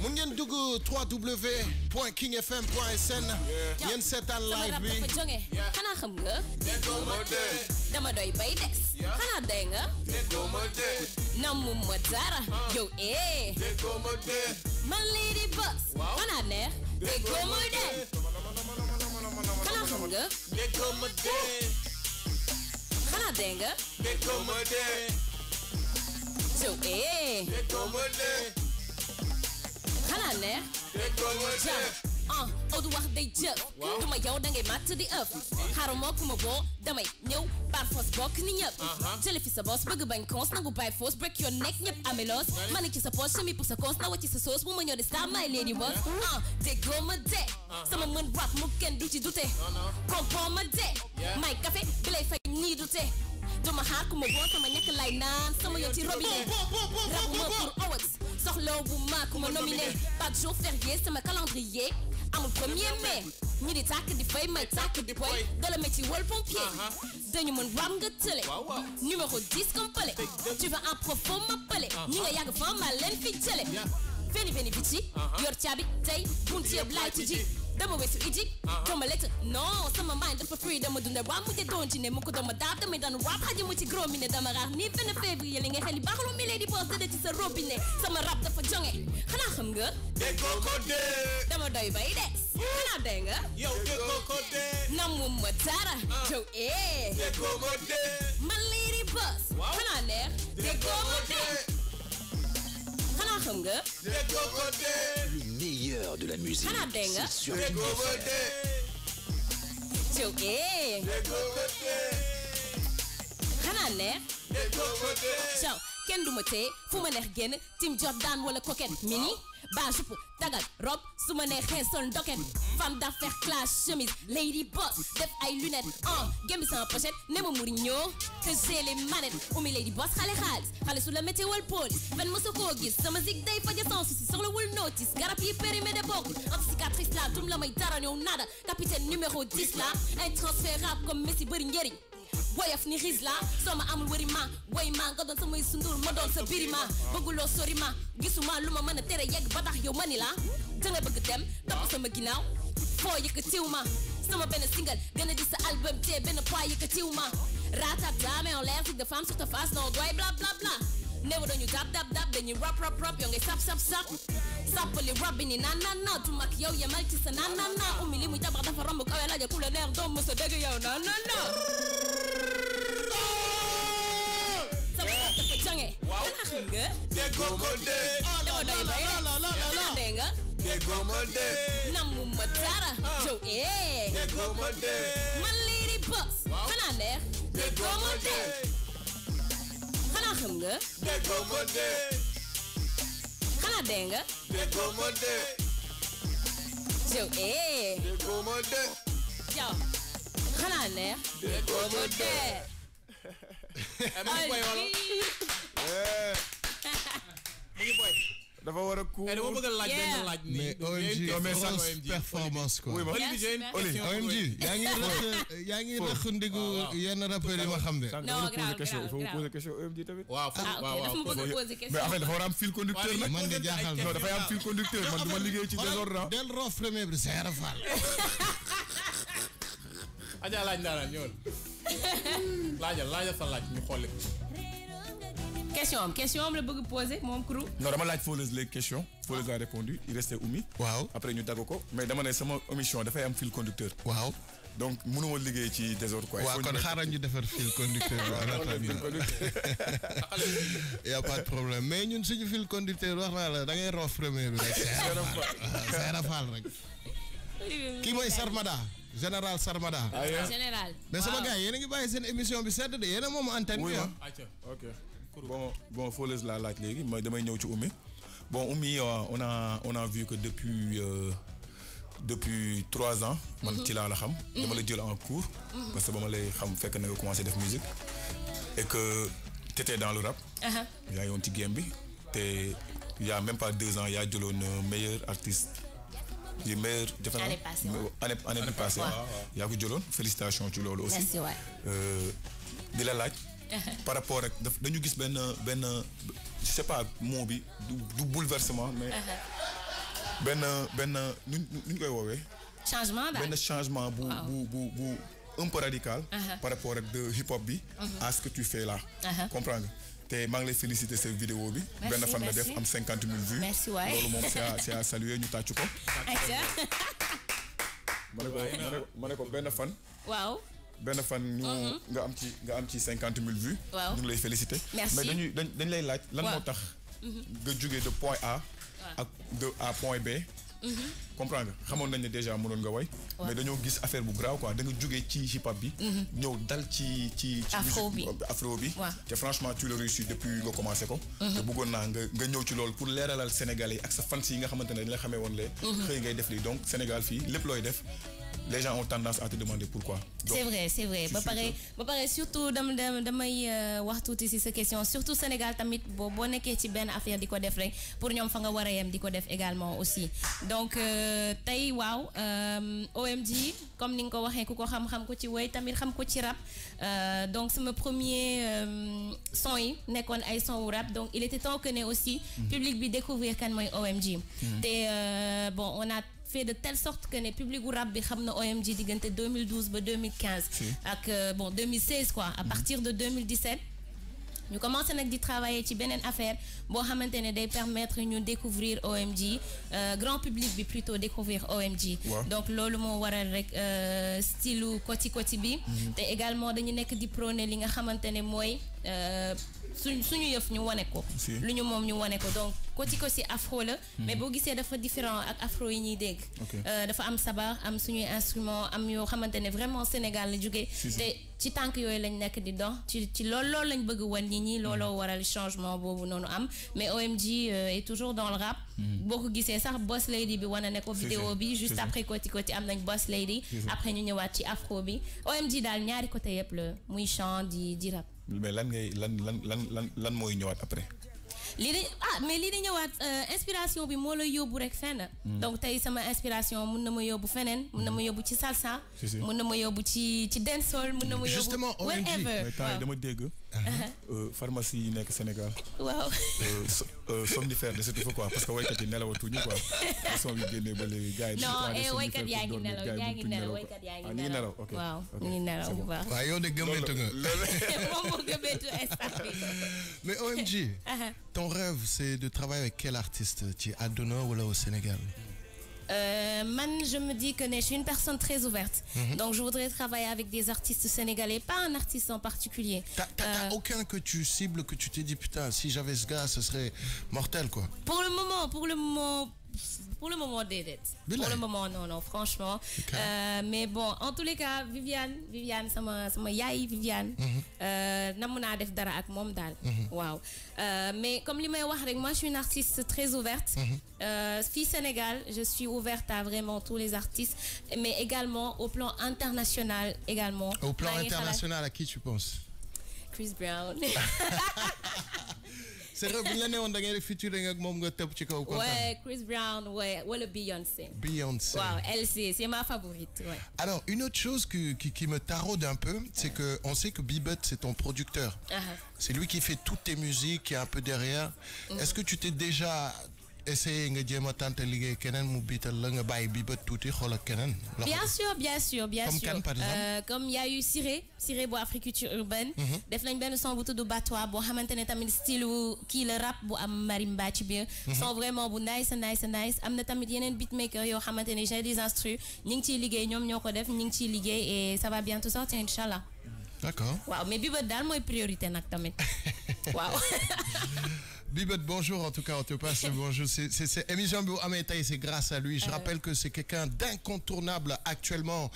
Speaker 3: Mun ngeen dugg www.kingfm.sn. Ngeen seetaan live bi.
Speaker 2: Xanaa xam nga? Dama doy bay des. Xanaa day nga? Namu ma dara. Yow man lady boss. Xanaa neex. Déggoo ma de. Xanaa xam nga? Xanaa day nga? Yow xanaa neex. Odu wax day jëf. Duma yow dangay màtt di ëpp. Xaaral moo ku ma boo damay ñëw par force bokk ni ñëpp. Jële fi sa boss bëgg bañ cons nangu by force break your neck ñëpp amelos. Ma ne ci sa poche chemise pour sa cons na wàcc sa sauce bu ma ñëw de star my lady boss. Déggoo ma de. Sama mën rap mu kenn du ci dute. Comprends ma de. May café bi lay fay nii dute. Duma xaar ku ma boo sama ñàkk lay naan sama yoon ci robinet. Rapuma pour Owex. Soxla bu ma ku ma nominé. Pas de jour férié sama calendrier. Amul 1er mai. Ñi di tàkk di fay may tàkk di boy. Dala ma ci wol pompier. Dañu mën rap nga tële. Numéro 10 comme pële. Tu veux un profond m'appeler. Ñi nga yàgg fa ma leen fi jële. Veni vici. Yor caabi tey bunti yëpp laay ci ji. Dama weesu iji. Dama lett non sama mind dafa free dama dundee rap mu doon ci ne mu ko dama daaf damay daan rap xaji mu ci gros mi ne dama raar nii 20 février li nga xel yi baaxuloo mi lady boss dëdd ci sa robinet sama rap dafa jonge xanaa xam nga. Déggoo ko dee. Dama doy bay des. Xanaa dee nga. Yow déggoo ko dee. Namu ma dara. Yow déggoo ko dee. Man lady boss. Xanaa neex. Déggoo ko dee. Xanaa xam nga. Déggoo ko dee.
Speaker 4: Le meilleur de la musique. C'est sur King FM.
Speaker 2: Yow xanaa neex. Ciao kenn du ma tee fu ma neex génn Tim Jordan wala coquette mini ba jupe tagal robe su ma neexee sol ndoket femme d'affaires classe chemise lady boss def ay lunettes gembi sama pochette ne ma Mourinho que j'ai les manettes umi lady boss xale xaalis xale su la météo wal police fen ma sa koo gis sama zig day faja sans souci soxlawul notice garab yi périmé de bokk am cicatrice la dum la may dara ñëw nada capitaine numéro 10 la intransférable comme Messi bëri njëriñ woyof ni riz la soo ma amul wëri ma woy ma nga doon samay sundur ma doon sa biri ma bëgguloo sori ma gisuma lu ma mën a tere yegg ba tax yow mani la danga bëgg dem topp sama ginnaaw foo yëkkatiw ma sama benn single gën a di sa album te benn poids yëkkatiw ma ratata mais en l'air de femme sur ta face non doy bla bla bla never dañu dab dañuy rap yow ngay sap sappali rap bi ni na tu mag yow yemal ci sa na ummi li muy tabax dafa romb kawe laja ku la neex doom mësa dëgg yow na sama dafa jange dana xam nga déggoo ko dee dama doy bay dee nga déggoo ma dee namu ma dara yow déggoo ma dee man lady boss xanaa neex déggoo ma dee xanaa xam nga déggoo ma dee xanaa dee nga déggoo ma dee yow déggoo ma dee yow xanaa neex déggoo ma dee
Speaker 3: dafa war
Speaker 5: a cool.
Speaker 1: dama bëgg a laaj benn laaj nii.
Speaker 3: mais OMG grosse performance quoi. OMG yaa ngi rëq ndigu yenn rappeurs yi ma xam de.
Speaker 2: non grave
Speaker 5: il faut poser question OMG tamit.
Speaker 1: waaw
Speaker 2: dafa ma bëgg a poser question.
Speaker 5: mais en fait dafa war a am fil conducteur nag.
Speaker 3: man de jaaxal
Speaker 5: non dafay am fil conducteur man duma liggéey ci désordre.
Speaker 3: del roof premier bi Seera Fall.
Speaker 1: Adja laaj naa la ñëwal. laajal sa laaj ñu xool
Speaker 2: question am la bëgg poser moom crew.
Speaker 5: non dama laaj Fawlez les questions Fawlez a répondu il restait Oumy.
Speaker 3: waaw
Speaker 5: après ñu dagg ko mais dama ne sama émission dafay am fil conducteur.
Speaker 3: waaw.
Speaker 5: donc mënuma liggéey ci désordre quoi.
Speaker 3: waaw kon xaaral ñu defar fil conducteur bi. y a pas de problème mais ñun suñu fil conducteur wax naa la da ngay roof premier bi rek. Seera Fall rek. kii mooy Sarmada général Sarmada.
Speaker 2: général.
Speaker 3: mais sama gars yéen a ngi bàyyi seen émission bi sedd de yéen a moom antenne bi.
Speaker 5: ok bon Fawlez laa laaj léegi mooy damay ñëw ci Oumy. bon Oumy on a vu que depuis 3 ans. man ci laa la xam. dama la jël en cours. parce que ba ma lay xam fekk na nga commencé def musique. et que t'étais dans le rap. yaa ngi woon ci game bi. te y a même pas 2 ans yaa jëloon meilleur artiste. du meilleur defe naa année bi passée. yaa ko jëloon félicitations ci loolu aussi.
Speaker 2: merci waay.
Speaker 5: di la laaj. par rapport ak dañu gis benn je sais pas mot bi du bouleversement mais. benn nu ñu koy woowee.
Speaker 2: changement daal
Speaker 5: benn changement bu un peu radical. par rapport ak de hip hop bi. à ce que tu fais là. comprends nga te maa ngi lay féliciter sa vidéo bi. benn fan la def am 50 000 vues.
Speaker 2: merci waay
Speaker 5: loolu moom c'est à saluer ñu tàcc ko. ma ne ko benn fan.
Speaker 2: waaw.
Speaker 5: benn fan ñu nga am ci 50 000 vues.
Speaker 2: waaw
Speaker 5: ñu ngi lay féliciter.
Speaker 2: merci
Speaker 5: mais dañ lay laaj. lan moo tax. nga jógee de point A. ak de à point B. comprends nga xamoon nañ ne déjà mënoon nga way. mais dañoo gis affaire bu grave quoi da nga jógee ci hip hop bi. ñëw dal ci afro bi. te franchement tu le réussis depuis nga commencé ko. te bëggoon naa nga ñëw ci loolu pour leeralal Sénégalais yi ak sa fans yi nga xamante ne dañ la xamee woon lee. xëy ngay def lii donc Sénégal fii lépp looy def. Les gens ont tendance à te demander pourquoi. Donc,
Speaker 2: c'est vrai. ba pare surtout damay wax tuuti ci sa question surtout Sénégal tamit boo nekkee ci benn affaire di ko def rek pour ñoom fa nga war a yem di ko def également aussi donc tey waaw OMG comme ni nga ko waxee ku ko xam ko ci woy tamit xam ko ci rap donc sama premier son yi nekkoon ay son wu rap donc il était temps que ne aussi public bi découvrir kan mooy OMG te bon on a fait de telle sorte que ne public gu rap bi xam na OMG diggante 2012 ba 2015 ak bon 2016 quoi à partir de 2017 ñu commencé nag di travailler ci beneen affaire boo xamante ne day permettre ñu découvrir OMG grand public bi plutôt découvrir OMG donc loolu moo waral rek style koti bi te également dañu nekk di prôner li nga xamante ne mooy suñu yëf ñu wane ko lu ñu moom ñu wane ko donc koti afro la mais boo gisee dafa différent ak afro yi ñuy dégg dafa am sabar am suñuy instrument am yoo xamante ne vraiment Sénégal la jógee te ci tànk yooyu lañ nekk di dox ci loolu lañ bëgg wan nit ñi looloo waral changement boobu noonu am mais OMG est toujours dans le rap boo ko gisee sax Boss Lady bi wane ne ko vidéo bi juste après koti am nañ Boss Lady après ñu ñëwaat ci afro bi OMG daal ñaari côté yëpp la muy chant di rap
Speaker 5: mais lan mooy ñëwaat après.
Speaker 2: mais lii di ñëwaat inspiration bi moo la yóbbu rek fenn. donc tey sama inspiration mun na ma yóbbu feneen mun na ma yóbbu ci salsa. mun na ma yóbbu ci dancehall mun na ma yóbbu.
Speaker 3: justement OMG
Speaker 5: mais temps yi dama dégg. pharmacie yi nekk Sénégal.
Speaker 2: waaw.
Speaker 5: somnifère de cette fois quoi parce que waykat yi nelawatuñu quoi. son bi génnee ba léegi gars yi.
Speaker 2: non waykat yaa ngi nelaw waykat yaa ngi nelaw.
Speaker 5: ok
Speaker 2: waaw ñu ngi nelaw bu baax.
Speaker 3: waaw yow de gëmmentu nga.
Speaker 2: moom moo gëmmentu instant bi.
Speaker 3: mais OMG. ton rêve c'est de travailler avec quel artiste ci àdduna wala au Sénégal.
Speaker 2: Man, je me dis que je suis une personne très ouverte. Donc, je voudrais travailler avec des artistes sénégalais, pas un artiste en particulier.
Speaker 3: T'as aucun que tu cibles, que tu t'es dit, putain, si j'avais ce gars, ce serait mortel, quoi.
Speaker 2: Pour le moment, déedéet. Pour le moment, non, franchement. Okay. Mais bon, en tous les cas, Viviane, sama yaay Viviane. Namu naa def dara ak moom daal. Waaw. Mais comme li may wax rek, moi je suis une artiste très ouverte. Fille Sénégal, je suis ouverte à vraiment tous les artistes, mais également au plan international également.
Speaker 3: Au plan international, à qui tu penses?
Speaker 2: Chris Brown.
Speaker 3: c'est vrai bu ñu la newoon da ngay def featuring ak moom nga tëb ci kaw.
Speaker 2: Ouais, Chris Brown, ouais, ou le Beyoncé.
Speaker 3: Beyoncé.
Speaker 2: Wow, elle c'est ma favorite, ouais.
Speaker 3: Alors, une autre chose qui me taraude un peu, c'est que on sait que Bebot, c'est ton producteur. C'est lui qui fait toutes tes musiques, qui est un peu derrière. Est-ce que tu t'es déjà essayé nga jéem a tenter liggéey keneen mu biital la nga bàyyi Bebot tuuti xool ak keneen?
Speaker 2: Bien sûr.
Speaker 3: Comme kan, par exemple?
Speaker 2: Comme il y a eu Siré bu Africulture urbaine. Def nañ benn son bu tudd Batwa boo xamante ne tamit style kii la rap bu am marimba ci biir. Son vraiment bu nice. Am na tamit yeneen beatmaker yoo xamante ne j'ai des instrus ñu ngi ciy liggéey ñoom ñoo ko def ñu ngi ciy liggéey et ça va bientôt sortir inchallah.
Speaker 3: D'accord.
Speaker 2: Waaw mais Bebot daal mooy priorité nag tamit. Waaw.
Speaker 3: Bebot, bonjour, en tout cas, on te passe le bonjour. C'est émission Bio Amétaï, c'est grâce à lui. Je rappelle que c'est quelqu'un d'incontournable actuellement.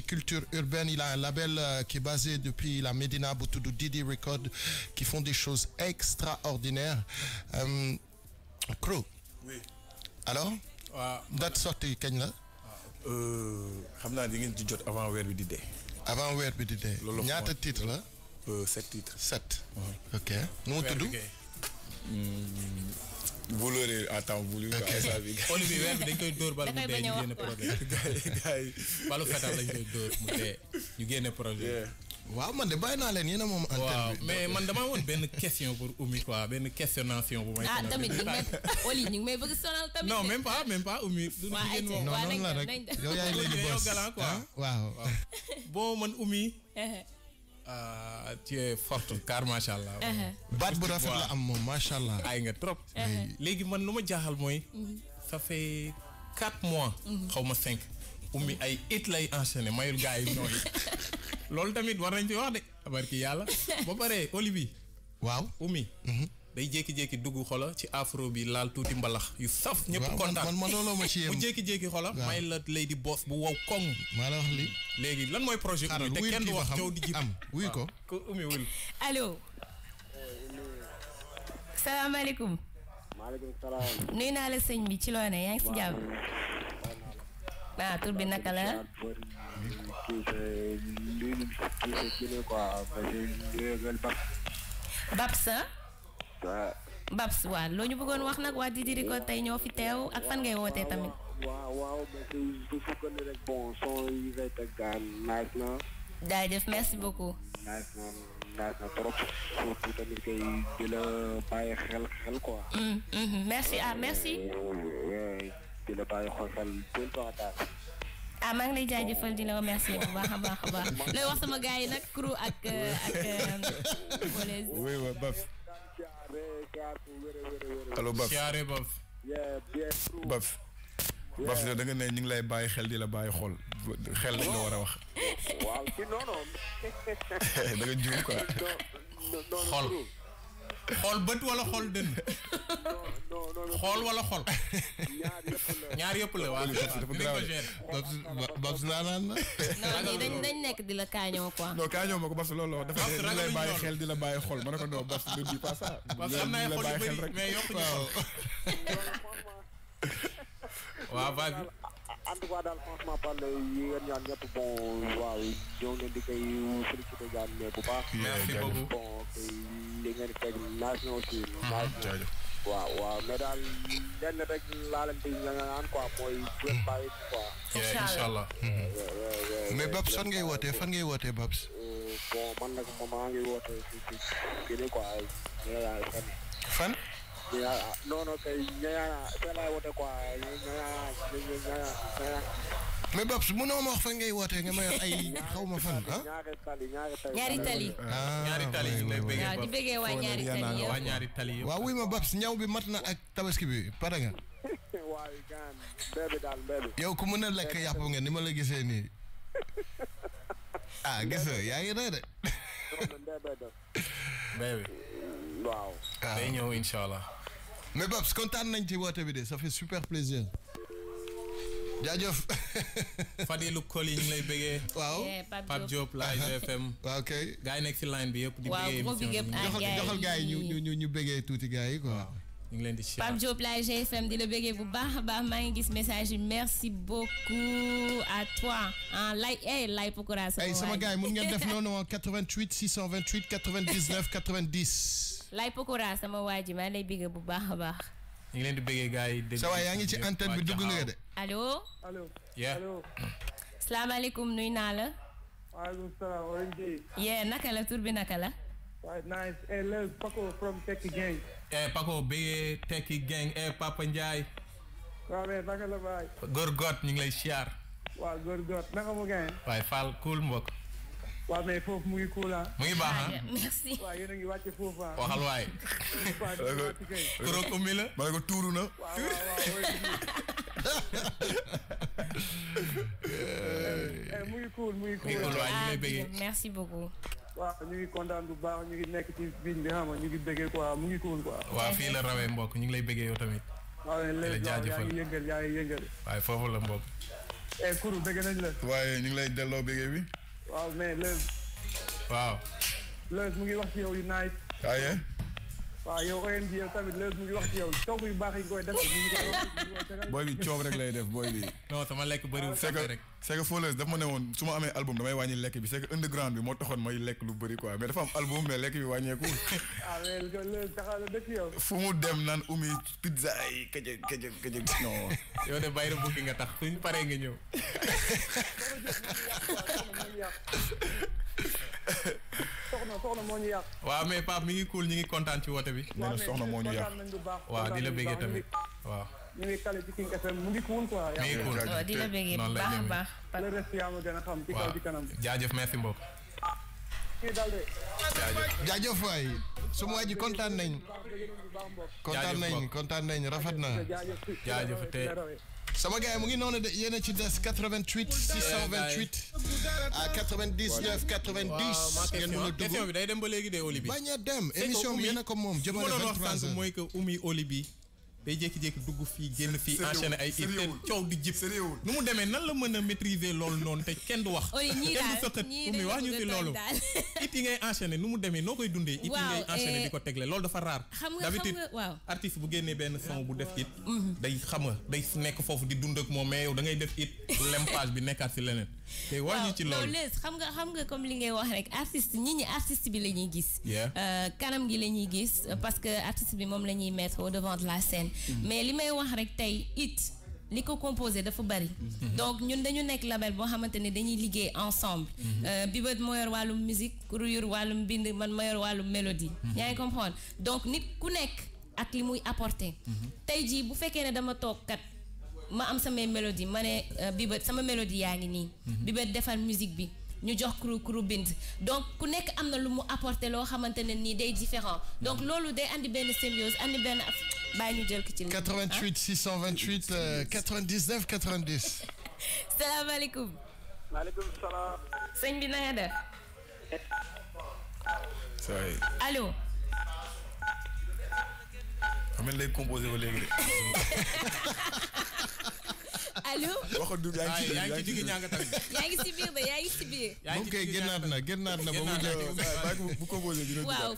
Speaker 3: Culture urbaine, il a un label qui est basé depuis la Médina, Boutoudou Didi Record, qui font des choses extraordinaires. Crow.
Speaker 5: Oui.
Speaker 3: Alors? Date sortie, kañ la?
Speaker 5: xam naa di ngeen ci jot avant weer bi di dee.
Speaker 3: Avant weer bi di dee. ñaata titre la?
Speaker 5: 7 titres.
Speaker 3: 7. Ok. Nu mu tudd?
Speaker 5: Vous l'aurez à temps voulu.
Speaker 1: Olivier weer bi dañ koy dóor bal mu dee ñu génne projet.
Speaker 5: gars yi
Speaker 1: balu fetal lañ koy dóor mu dee ñu génne projet.
Speaker 3: waaw man de bàyyi naa leen yéen a moom antenne bi.
Speaker 1: mais man damaa woon benn question pour Oumy quoi benn questionnation bu may.
Speaker 2: Tamit ñu ngi may Oli ñu ngi may bëgg sonal tamit.
Speaker 1: non même pas Oumy.
Speaker 3: non noonu la rek yow yaay leen di boss waaw.
Speaker 1: bon man Oumy. Tu es forte car macha allah.
Speaker 3: baat bu rafet la am moom macha allah.
Speaker 1: ay nga trop. léegi man lu ma jaaxal mooy. ça fait 4 mois. xaw ma 5. Oumy ay it lay enchaîné mayul gars yi nooy. loolu tamit war nañ ci wax de. barki yàlla ba pare Olivier.
Speaker 3: waaw
Speaker 1: Oumy. day jékki-jékki dugg xola ci afro bi laal tuuti mbalax yu saf. ñëpp kontaan
Speaker 3: man looloo ma ci yem.
Speaker 1: mu jékki-jékki xola. may la Lady Boss bu wow koŋ.
Speaker 3: maa la wax li
Speaker 1: léegi lan mooy projet Oumy te kenn du wax coow di jib
Speaker 3: am wuy ko.
Speaker 1: Oumy wul.
Speaker 2: allo. salaamaaleykum.
Speaker 6: maaleykum salaam.
Speaker 2: nuyu naa la sëñ bi ci loo ne yaa ngi si jàmm. tur bi naka la. Babs Babs waaw loo ñu bëggoon wax nag waa Didi Record tey ñoo fi teew ak fan ngay wootee tamit.
Speaker 6: waaw mais su fekkee rek bon son yi ngay teg daal nice na.
Speaker 2: jaajëf merci beaucoup.
Speaker 6: nice na trop surtout tamit kay di la bàyyi xel quoi.
Speaker 2: merci merci.
Speaker 6: di la bàyyi xel tout le temps daal.
Speaker 2: maa ngi lay jaajëfal di la remercier bu baax a baax. looy wax sama gars yi nag crew ak.
Speaker 5: oui Baf. allo Baf.
Speaker 1: siyaare Baf.
Speaker 5: Baf da nga ne ñu ngi lay bàyyi xel di la bàyyi xol xel la war a wax.
Speaker 6: waaw si non.
Speaker 5: da nga juum quoi.
Speaker 1: xool bët wala xool dënn. xool wala xool. ñaar yëpp la waaw.
Speaker 3: Babs naanaan na.
Speaker 2: non nii dañ nekk di la kaañoo quoi.
Speaker 5: non kaañoo ma ko Babs loolu la dafa ne lay bàyyi xel di la bàyyi xol ma ne ko non Babs ne dis pas ça.
Speaker 1: parce que am na ay xol yu bëri mais yokk ñu xol. waaw vas-y.
Speaker 6: en tout cas daal franchement parle yéen ñaan ñëpp bon waaw ñoo leen di koy félicité jaan mais bu baax.
Speaker 1: merci beaucoup
Speaker 6: bon li ngeen teg naaj na aussi. waaw mais daal lenn rek laa leen di ñaan quoi mooy bu bàyyi quoi.
Speaker 1: incha allah.
Speaker 3: mais Babs fan ngay wootee Babs.
Speaker 6: bon man nag maa ngi wootee si kii quoi
Speaker 3: fan.
Speaker 6: non kay fee laay woote quoi
Speaker 3: mais Babs mënoo ma wax fan ngay wootee nga may ay xaw ma fan ah.
Speaker 2: ñaari tali.
Speaker 1: ñaari tali ñu lay bëggee.
Speaker 2: waaw di bëggee waa ñaari tali yëpp.
Speaker 1: waa ñaari tali yëpp.
Speaker 3: waaw wuy ma Babs ñaw bi mat na ak tabaski bi pare nga.
Speaker 6: waaw gaan mbébi.
Speaker 3: yow ku mën a lekk yàpp nga ni ma la gisee nii. gis nga yaa ngi rey de.
Speaker 1: mbébi.
Speaker 6: waaw.
Speaker 1: day ñëw incha allah.
Speaker 3: mais Babs kontaan nañ ci woote bi de ça fait super plaisir. jaajëf.
Speaker 1: Fadilou Koli ñu ngi lay bëggee.
Speaker 3: waaw
Speaker 1: Pape Diop Live FM.
Speaker 3: waaw ok
Speaker 1: gars yi nekk si line bi yëpp. di
Speaker 2: waaw
Speaker 1: bëggee
Speaker 2: gros big up
Speaker 3: joxal gars yi ñu bëggee tuuti gars yi quoi.
Speaker 1: ñu ngi leen di
Speaker 2: Pape Diop Live GFM di la bëggee bu baax a baax maa ngi gis message yi merci beaucoup à toi lay Pokora
Speaker 3: sama gars yi mun ngeen def noonu 88 628 99 90.
Speaker 2: Lay Pokora sama waa ji maa lay bëgg bu baax a baax.
Speaker 1: ñu ngi leen di bëggee gars yi.
Speaker 3: sa waay yaa ngi ci antenne bi dugg nga de.
Speaker 2: allo.
Speaker 6: allo.
Speaker 1: yeah.
Speaker 2: salaamaaleykum nuyu naa la.
Speaker 6: waaleykum salaam ONG.
Speaker 2: yeah naka la tur bi naka la.
Speaker 6: waaw nice. Leuz Paco from Tekki Gang.
Speaker 1: Paco bëggee Tekki Gang Papa Ndiaye.
Speaker 6: waaw mais naka la baay.
Speaker 1: góor got ñu ngi lay siyaar.
Speaker 6: waaw góor naka mu gañ.
Speaker 1: waaye Fall cool mbokk.
Speaker 6: waaw mais foofu mu ngi cool ah.
Speaker 1: mu ngi baax ah.
Speaker 2: merci.
Speaker 6: waaw yéen a ngi wàcce foofu ah.
Speaker 1: waxal waay. Kuro mi la.
Speaker 5: ma ne ko tuuru na.
Speaker 6: waaw. mu ngi cool mu ngi cool.
Speaker 1: waaye ñu ngi lay bëggee.
Speaker 2: merci beaucoup.
Speaker 6: waaw ñu ngi kontaan bu baax ñu ngi nekk ci biñ bi xam nga ñu ngi bëggee quoi mu ngi cool quoi.
Speaker 1: waaw fii la rawee mbokk ñu ngi lay bëggee yow tamit.
Speaker 6: waaw léegi yaa ngi yëngal.
Speaker 1: waaye foofu la mbokk.
Speaker 6: Kuru bëgg nañ la.
Speaker 5: waaye ñu ngi lay delloo bëggee bi.
Speaker 6: waaw mais Leuz.
Speaker 1: waaw.
Speaker 6: Leuz mu ngi wax ci yow yu nice.
Speaker 5: waaye.
Speaker 6: waaw yow ONG yow tamit Leuz mu ngi wax ci yow coow yu baax yi koy def.
Speaker 5: booy bi coow rek lay def booy bi.
Speaker 1: non sama lekk bëriwul rek.
Speaker 5: c'est que Fawless dafa ma ne woon su ma amee album damay wàññi lekk bi c'est que underground bi moo taxoon may lekk lu bëri quoi mais dafa am album mais lekk bi wàññeeku.
Speaker 6: ah mais Leuz taxaw la dëkk yow.
Speaker 5: fu mu dem naan umi pizza yi këjëg non.
Speaker 1: yow de bàyyi bukki nga tax suñ paree nga ñëw.
Speaker 6: soxna moo ñu yàq.
Speaker 1: waaw mais Pape mi ngi cool ñu ngi kontaan ci woote bi.
Speaker 5: nee na soxna moo ñu yàq.
Speaker 1: waaw di la bëggee tamit waaw.
Speaker 6: ñu ngi kale ci King FM mu ngi cool quoi.
Speaker 1: mi ngi cool
Speaker 2: waaw di la bëggee bu baax a baax.
Speaker 6: le reste yaa ma gën a xam ci kaw ci kanam.
Speaker 1: jaajëf merci mbokk.
Speaker 6: kii daal de.
Speaker 3: jaajëf waay suma waa ji kontaan nañ. kontaan nañ rafet na.
Speaker 1: jaajëf te.
Speaker 3: sama gars yi mu ngi noonu de yéen a ci des 88 628 à 99 90. ngeen mën a dugg
Speaker 1: question bi day dem ba léegi de Oli bi.
Speaker 3: bañ a dem émission bi yéen a ko moom jëmale 23h.
Speaker 1: mooy que Oumy Oli bi day jékki-jékki dugg fii génn fii enchaîné ay it te coow di jib nu mu demee nan la mën a maîtriser loolu noonu te kenn du wax.
Speaker 2: ñii daal
Speaker 1: sëqat Oumy wax ñu fi loolu. it yi ngay enchaîné nu mu demee noo koy dundee. it yi ngay enchaîné di ko tegle loolu dafa raar. d'habitude artiste bu génnee benn son bu def it. day xam nga day nekk foofu di dund ak moom mais yow da ngay def it lempage bi nekkaat si leneen. te wax ñu ci loolu
Speaker 2: xam nga comme li ngay wax rek artiste ñi artiste bi la ñuy gis. kanam gi la ñuy gis parce que artiste bi moom la ñuy mettre au devant de la scène. mais li may wax rek tey it li ko composé dafa bari. donc ñun dañu nekk label boo xamante ne dañuy liggéey ensemble. Bibët moo yor wàllum musique Kuru yor wàllum bind man ma yor wàllum mélodie. yaa ngi comprendre donc nit ku nekk ak li muy apporter. tey jii bu fekkee ne dama toog kat. ma am samay mélodie ma ne Bibët sama mélodie yaa ngi nii. Bibët defar musique bi ñu jox Kuru bind donc ku nekk am na lu mu apporter loo xamante ne nii day différent donc loolu day andi benn symbiose andi benn bàyyi ñu jël ko ci.
Speaker 3: 88 628 99 90.
Speaker 2: salaamaaleykum.
Speaker 6: maaleykum salaam.
Speaker 2: sëñ bi na nga def. allo.
Speaker 5: xam nga lay composé ba léegi de.
Speaker 2: allo.
Speaker 5: waxal du yaa ngi ci digg
Speaker 1: ñaanga tamit.
Speaker 2: yaa ngi si biir de yaa ngi si biir.
Speaker 3: moom kay génnaat na ba mu jeex.
Speaker 5: bu composé dina
Speaker 2: waaw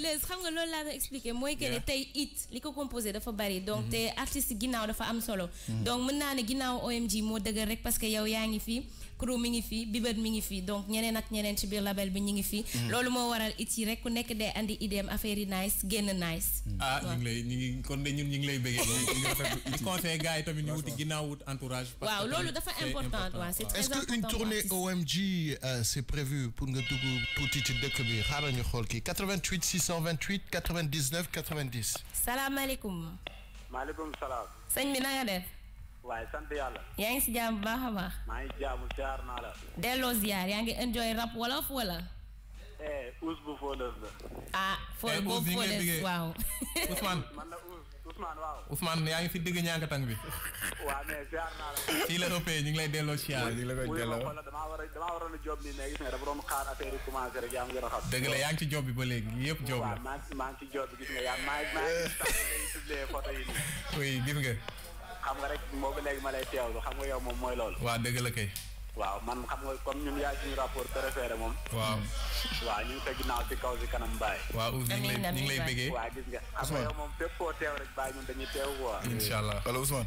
Speaker 2: Leuz xam nga loolu laa doon expliqué mooy que ne tey it li ko composé dafa bari donc te artiste ginnaaw dafa am solo. donc mën naa ne ginnaaw OMG moo dëgër rek parce que yow yaa ngi fii Kuru mi ngi fii Bibët mi ngi fii donc ñeneen ak ñeneen ci biir label bi ñu ngi fii. loolu moo waral it yi rek ku nekk day andi idéem affaire yi nice génn nice.
Speaker 1: ñu ngi kon de ñun ñu ngi lay bëggee. ñu ngi rafetlu di conseil gars yi tamit ñu wuti ginnaaw wut entourage.
Speaker 2: waaw loolu dafa important waaw c'est très important.
Speaker 3: est-ce qu'une tournée OMG c'est prévu pour nga dugg tuuti ci dëkk bi xaaral ñu xool kii 88 628 99 90.
Speaker 2: salaamaaleykum.
Speaker 6: maaleykum salaam.
Speaker 2: sëñ bi na nga def.
Speaker 6: waaye sant yàlla.
Speaker 2: yaa ngi si jàmm bu baax a baax.
Speaker 6: maa ngi jaamu ziar naa la.
Speaker 2: delloo ziar yaa ngi enjoy rap wolof wala.
Speaker 6: Ous bu Fawless la.
Speaker 2: ah boobu Fawless waaw.
Speaker 1: Ousmane.
Speaker 6: man la Ousmane waaw.
Speaker 1: Ousmane yaa ngi fi digg ñaangatang bi.
Speaker 6: waaw mais ziar naa la.
Speaker 1: fii la ëppee ñu ngi lay delloo ziar.
Speaker 5: ñu ngi la koy delloo.
Speaker 6: damaa waroon a job nii mais gis nga dafa doon xaar affaire yi commencé rek yaa ngi gën a xam.
Speaker 1: dëgg la yaa ngi ci job bi ba léegi yëpp job la.
Speaker 6: waaw maa ngi ci job bi gis nga yaa maa ngi publier photo yi nii.
Speaker 1: oui gis nga.
Speaker 6: xam nga rek boobu léegi ma lay teewlu xam nga yow moom mooy loolu.
Speaker 1: waaw dëgg la kay.
Speaker 6: waaw man xam nga comme ñun yaay suñu rapport préféré moom.
Speaker 1: waaw.
Speaker 6: waaw ñu ngi sa ginnaaw ci kaw ci kanam Baye.
Speaker 1: waaw ñu ngi lay bëggee.
Speaker 6: waaw gis nga xam nga yow moom fépp foo teew rek Baye ñun dañuy teew quoi.
Speaker 1: incha allah
Speaker 5: allo Ousmane.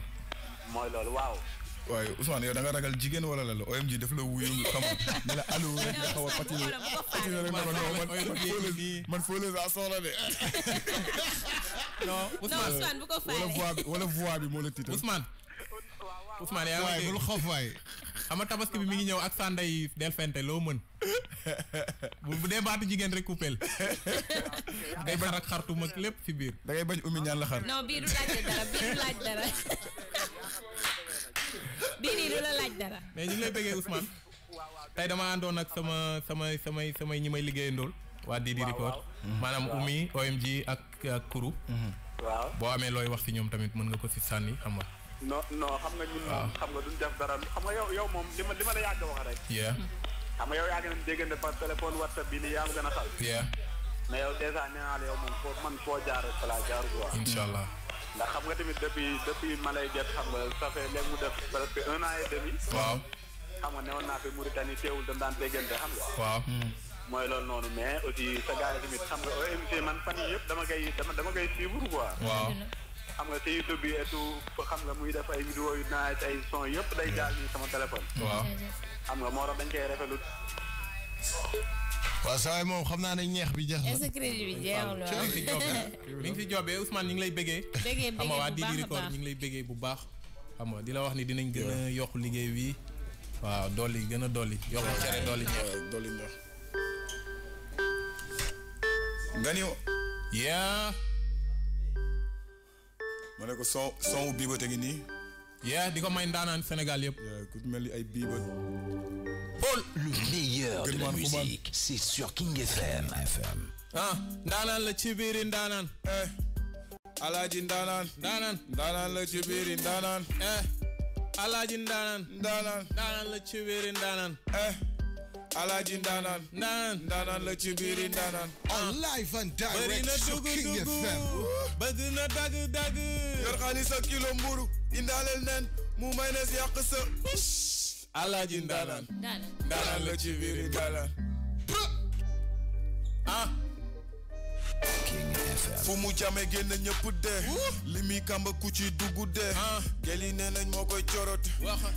Speaker 6: mooy loolu waaw.
Speaker 5: waaye Ousmane yow da nga ragal jigéen wala la OMG daf la wuyu xam ne la allo rek nga xaw a patiner rek man fóole saa soxla de.
Speaker 1: non
Speaker 2: Ousmane bu ko faale
Speaker 5: wala voix bi moo la tiital.
Speaker 1: Ousmane yaa ngi
Speaker 3: bul xof waay.
Speaker 1: xam nga tabaski bi mi ngi ñëw ak sanday del fente loo mën bu dee baatu jigéen rek coupé day xar ak xartu mag lépp ci biir.
Speaker 5: da ngay bañ Oumy ñaan la xar.
Speaker 2: non bii du laaj dara bii du laaj dara bii nii du la laaj dara.
Speaker 1: mais ñu ngi lay bëggee Ousmane tey dama àndoon ak samay ñi may liggéeyandool waa Didi Record maanaam Oumy OMG ak Kourou.
Speaker 6: waaw
Speaker 1: boo amee looy wax ci ñoom tamit mën nga ko ci sànni xam nga.
Speaker 6: non xam nga ñun moom xam nga duñ def dara xam nga yow moom li ma la yàgg wax rek. xam nga yow yàgg nañ déggante par téléphone WhatsApp bi nii yaa ma gën a xal. mais yow dèjà nee naa la yow moom foo jaar rek balaa jaar quoi.
Speaker 1: incha allah.
Speaker 6: ndax xam nga tamit depuis ma lay jot xam nga ça fait léegi mu def presque 1 an et demi.
Speaker 1: waaw.
Speaker 6: xam nga newoon naa fi Mauritanie teewul dañ daan déggante xam nga.
Speaker 1: waaw.
Speaker 6: mooy loolu noonu mais aussi sa gars yi tamit xam nga OMG man fan yii yëpp dama koy suivre quoi.
Speaker 1: waaw.
Speaker 6: xam nga ci YouTube bi et tout xam nga muy def ay vidéo yu naaj ay son yëpp day jaar nii sama téléphone.
Speaker 1: waaw.
Speaker 6: xam nga moo tax dañ koy rafetlu.
Speaker 3: waaw saa waay moom xam naa ne ñeex bi jeex na.
Speaker 2: est-ce que crédit bi jeexul waaw.
Speaker 1: mi ngi fi jobee Ousmane ñu ngi lay bëggee.
Speaker 2: bëggee
Speaker 1: xam nga waa
Speaker 2: bu
Speaker 1: Didi
Speaker 2: baax a
Speaker 1: Record
Speaker 2: baax
Speaker 1: ñu ngi lay bëggee bu baax. xam nga di la wax ni dinañ gën a yokk liggéey wi waaw dolli gën a dolli yokk cere dolli ñeex.
Speaker 5: dolli ñeex. nga ni
Speaker 1: yeah.
Speaker 5: ma ne ko son Biibat a ngi nii.
Speaker 1: yeah di ko may ndaanaan Sénégal yëpp.
Speaker 5: ku mel ni ay Biibat.
Speaker 4: Paul, le meilleur de la musique, c'est sur King FM.
Speaker 1: ndaanaan la ci biiri ndaanaan.
Speaker 5: Alaaji ndaanaan. ndaanaan la ci biiri ndaanaan.
Speaker 1: Alaaji ndaanaan. ndaanaan la ci biiri ndaanaan.
Speaker 5: Alaaji ndaanaan. ndaanaan la ci biiri ndaanaan.
Speaker 3: On live and
Speaker 1: bëri na
Speaker 3: direct sur
Speaker 1: dugg
Speaker 3: King
Speaker 1: dugg
Speaker 3: FM.
Speaker 1: bëgg na dagg.
Speaker 5: yor xaalis ak kilo mburu indaaleel nen mu may ne yàq sa. Alaaji ndaanaan. ndaanaan la ci biiri ndaanaan.
Speaker 4: King FM.
Speaker 5: fu mu jame génn ñëpp dee. li muy kamba ku ci dugg dee. gel yi nee nañ moo koy corote.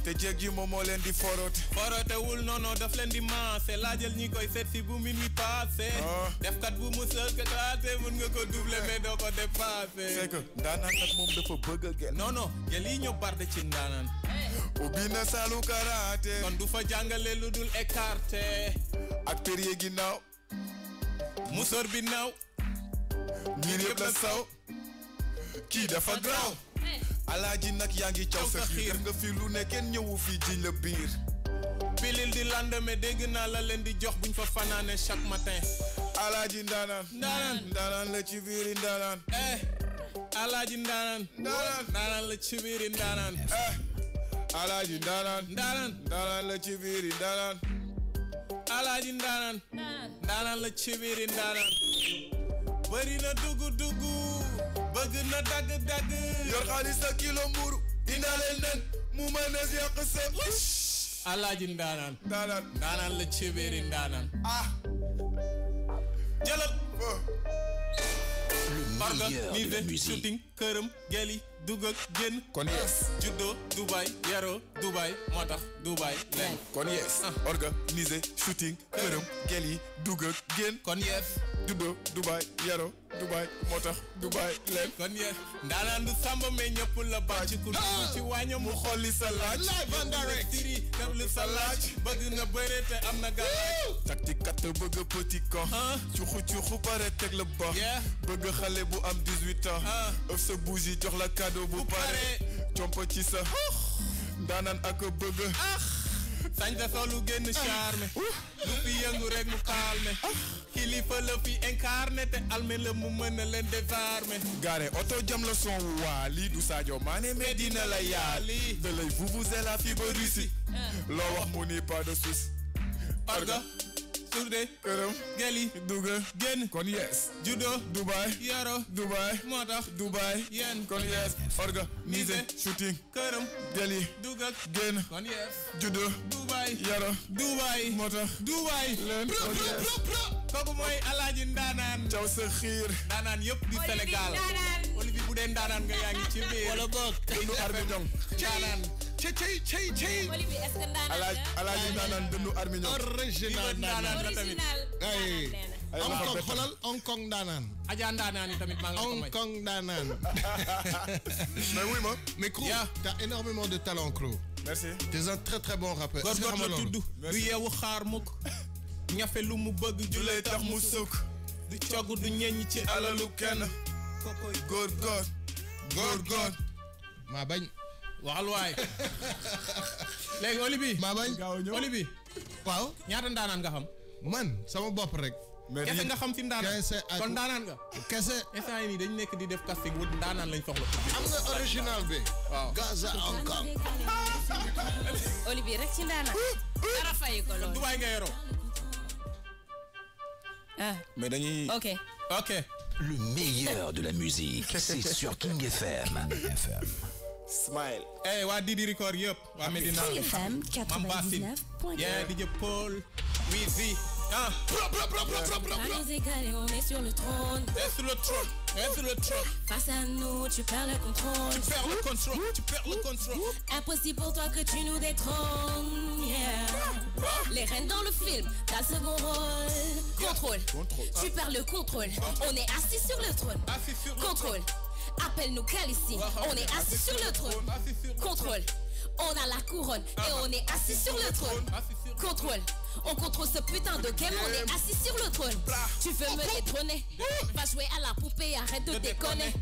Speaker 5: te jeeg ji moom moo leen di forote.
Speaker 1: forotewul noonu daf leen di maase laajal ñi koy seet si bu minuit passé. defkat bu mu sël kalaate mën nga ko doubler mais doo ko dépassé.
Speaker 5: c'est que ndaanaan nag moom dafa bëgg a gel.
Speaker 1: non gel yi ñoo barde ci ndaanaan.
Speaker 5: ubbi na saalu karaate.
Speaker 1: kon du fa jàngale lu dul écarté.
Speaker 5: acteur yi ginnaaw.
Speaker 1: musóor bi naaw.
Speaker 5: ñiir yëpp la saw. kii dafa graaw. alaaji nag yaa ngi caw sa xiir nga fi lu ne kenn ñëwu fii jiñ la biir.
Speaker 1: pilil di lendemain dégg naa la leen di jox buñ fa fanaane chaque matin.
Speaker 5: alaaji ndaanaan. ndaanaan la ci biiri ndaanaan. alaaji ndaanaan. ndaanaan la ci biiri ndaanaan. alaaji ndaanaan. ndaanaan la ci biiri ndaanaan. alaaji ndaanaan. ndaanaan la ci biiri ndaanaan. bëri na dugg bëgg na dagg. yor xaalis ak kilo mburu indaaleel nen mu may ne yàq sa.
Speaker 1: alaaji ndaanaan.
Speaker 5: ndaanaan
Speaker 1: la ci biiri ndaanaan. jëlal.
Speaker 4: Le meilleur de la
Speaker 1: ni
Speaker 4: musique.
Speaker 1: shooting këram geli dugg ak génn.
Speaker 5: kon yes.
Speaker 1: juddoo Dubai yaroo Dubai moo tax Dubai leen.
Speaker 5: kon yes. organisé shooting këram gel yi dugg ak génn.
Speaker 1: kon yes.
Speaker 5: juddoo Dubai yaroo Dubai moo tax Dubai leen.
Speaker 1: kon yes. ndaanaan du samba mais ñëpp la bàcc ku dugg ci wàññam mu xolli sa laaj.
Speaker 3: Live and direct.
Speaker 1: tiri déglu sa laaj. bëgg na bëre te am na gàllaaj.
Speaker 5: takti kat bëgg petit camp. cuxu pare teg la ba. bëgg xale bu am 18 ans. ëf sa bougie jox la cadeau bu pare. compo ci sa. ndaanaan ak bëgg.
Speaker 1: sañ sa solu génn charme. lu fi yëngu rek mu calme. kilifa la fi incarné te alme la mu mën a leen désarmer.
Speaker 5: gaare oto jam la son waa lii du Sadio Mané mais dina la yaali. de lay vuvuze la fi ba Russie. loo wax mu ni pas de souci.
Speaker 1: orga surde
Speaker 5: këram
Speaker 1: geli
Speaker 5: duga
Speaker 1: génn
Speaker 5: kon yes.
Speaker 1: judo
Speaker 5: Dubai
Speaker 1: yaro
Speaker 5: Dubai
Speaker 1: moo tax
Speaker 5: Dubai
Speaker 1: yéen
Speaker 5: kon yes. organisé shooting
Speaker 1: këram
Speaker 5: geli
Speaker 1: dugg ak
Speaker 5: génn
Speaker 1: kon yes.
Speaker 5: judo
Speaker 1: Dubai
Speaker 5: yaro
Speaker 1: Dubai
Speaker 5: moo tax
Speaker 1: Dubai
Speaker 5: leen kon yes.
Speaker 1: kooku mooy alaaji ndaanaan.
Speaker 5: caw sa xiir
Speaker 1: ndaanaan yëpp di Sénégal
Speaker 2: ndaanaan.
Speaker 1: Olivier bu dee ndaanaan nga yaa ngi ci biir.
Speaker 2: wala boog.
Speaker 5: dundu arbi ñong
Speaker 1: ndaanaan
Speaker 2: Olivier, est-ce que ndaanaan nga?
Speaker 5: Alaaji ndaanaan dënnu Armignon.
Speaker 3: Original ndaanaan.
Speaker 2: Original.
Speaker 3: Hong Kong ndaanaan.
Speaker 1: Adja ndaanaan yi tamit maa ngi la ko may.
Speaker 3: Hong Kong ndaanaan.
Speaker 5: Mais oui, moi.
Speaker 3: Mais Krou, t'as énormément de talent, Krou.
Speaker 5: Merci.
Speaker 3: T'es un très très bon rappeur.
Speaker 1: Góor góor la tudd. Du yeewu xaar mukk. ñafe lu mu bëgg ju lay tax mu sukk. du cogg du ñeñ ci alalu kenn.
Speaker 5: góor góor.
Speaker 3: maa bañ.
Speaker 1: waxal waay. léegi Olivier.
Speaker 3: maa bañ.
Speaker 1: Olivier.
Speaker 3: waaw.
Speaker 1: ñaata ndaanaan nga xam.
Speaker 3: man sama bopp rek.
Speaker 5: mais
Speaker 1: kese nga xam si ndaanaan.
Speaker 3: kese ak
Speaker 1: kon ndaanaan nga.
Speaker 3: kese.
Speaker 1: instant yii nii dañu nekk di def casting wut ndaanaan lañ soxla.
Speaker 3: am nga original bi.
Speaker 1: waaw.
Speaker 3: Gaza Hong Kong.
Speaker 2: Olivier rek ci ndaanaan. dara fay ko loolu.
Speaker 1: Dubaay nga yoroo.
Speaker 5: mais dañuy.
Speaker 2: Ok.
Speaker 4: Le meilleur de la musique, c'est sur King FM.
Speaker 5: Smile.
Speaker 1: Eh, waa Didi Record yëpp. waa Medina.
Speaker 7: King FM 99.4.
Speaker 1: Yeah, DJ Paul. Weezy. Ah.
Speaker 2: Pas nous égaler, on est sur le trône.
Speaker 1: Et sur le trône.
Speaker 2: Face à nous, tu perds le contrôle.
Speaker 1: Tu perds le contrôle.
Speaker 2: Impossible pour toi que tu nous détrônes. Yeah. Les reines dans le film, t'as le second rôle. Contrôle. Tu perds le contrôle. On est assis sur le trône. Contrôle. Appelle-nous Khaleesi. On est assis sur le trône. Contrôle. On a la couronne et on est assis sur le trône. Contrôle. On contrôle ce putain de game, on est assis sur le trône. Tu veux me détrôner? Va jouer à la poupée, arrête de déconner.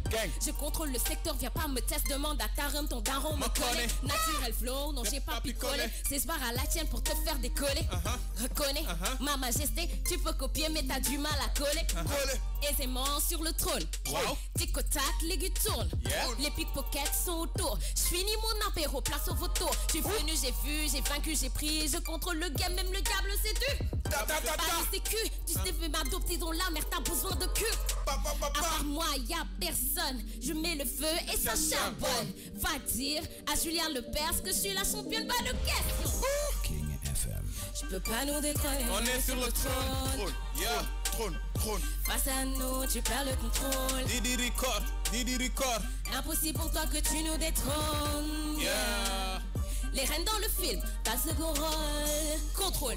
Speaker 2: Je contrôle le secteur, viens pas me tester, demande à Tarum, ton daron me connaît. Naturel flow, non j'ai pas picolé. C'est ce bar à la tienne pour te faire décoller. Reconnais, ma majesté, tu peux copier mais t'as du mal à coller. Aisément sur le trône. Tic au tac, les gueux tournent. Les pickpockets sont autour. Je finis mon apéro, place au vautour. Je suis venu, j'ai vu, j'ai vaincu, j'ai pris. Je contrôle le game, même le diable c'est tu. Pas de sécu, tu t'es fait m'adopter dans la merde, t'as besoin de cul. À part moi, y'a personne. Je mets le feu et ça charbonne. Va dire à Julien Lepers que je suis la championne, pas de question.
Speaker 4: King FM.
Speaker 2: Je peux pas nous déconner.
Speaker 1: On est sur le trône. Yeah.
Speaker 5: Trône.
Speaker 2: Face à nous, tu perds le contrôle.
Speaker 1: Didi Record.
Speaker 2: Impossible pour toi que tu nous détrônes.
Speaker 1: Yeah.
Speaker 2: Les reines dans le film, t'as le second rôle. Contrôle.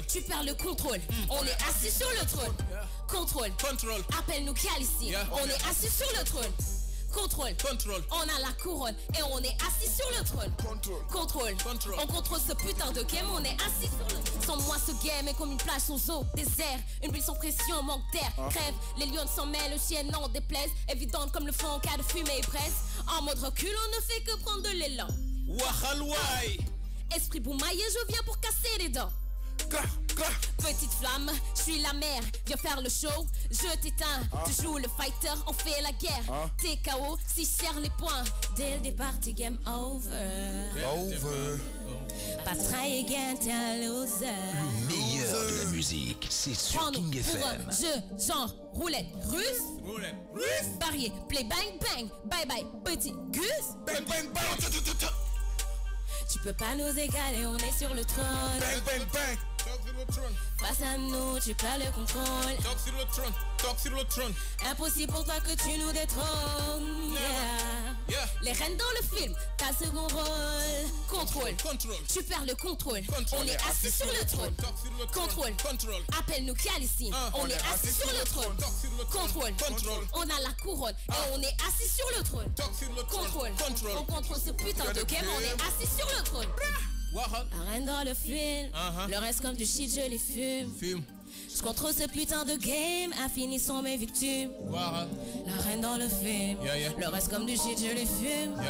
Speaker 2: Tu perds le contrôle. On est assis sur le trône. Contrôle. Appelle-nous Khaleesi. On est assis sur le trône. Contrôle. On a la couronne et on est assis sur le trône. Contrôle. On contrôle ce putain de game, on est assis sur le trône. Sans moi ce game est comme une plage sans eau, désert. Une bulle sans pression, manque d'air. Crève, les lions s'en mêlent, le chien n'en déplaise. Évidente comme le feu en cas de fumée et braise. En mode recul, on ne fait que prendre de l'élan.
Speaker 1: Wahalwai.
Speaker 2: Esprit boumaillé, je viens pour casser les dents. Petite flamme, je suis la mère, viens faire le show, je t'éteins. Tu joues le fighter, on fait la guerre. T'es KO, si cher les points. Dès le départ, t'es game over. Pas try again, t'es un loser.
Speaker 4: Le meilleur de la musique, c'est sur
Speaker 2: Prends-nous
Speaker 4: King
Speaker 2: pour
Speaker 4: FM.
Speaker 2: un jeu genre roulette russe. Barrier, play bang bang, bye bye, petit gus.
Speaker 5: Bang.
Speaker 2: Tu peux pas nous égaler, on est sur le trône.
Speaker 5: Bang.
Speaker 2: Face à nous, tu perds le contrôle.
Speaker 1: Talk sur le trône.
Speaker 2: Impossible pour toi que tu nous détrônes. Yeah. Les reines dans le film, t'as le second rôle. Contrôle. Tu perds le contrôle. On est assis sur le trône. Contrôle. Appelle-nous Khaleesi. On est assis sur le trône. Contrôle. On a la couronne et on est assis sur le trône. Contrôle. On contrôle ce putain de game, on est assis sur le trône. La reine dans le film, le reste comme du shit, je les fume. Je contrôle ce putain de game, infini sont mes victimes. La reine dans le film, le reste comme du shit, je les fume.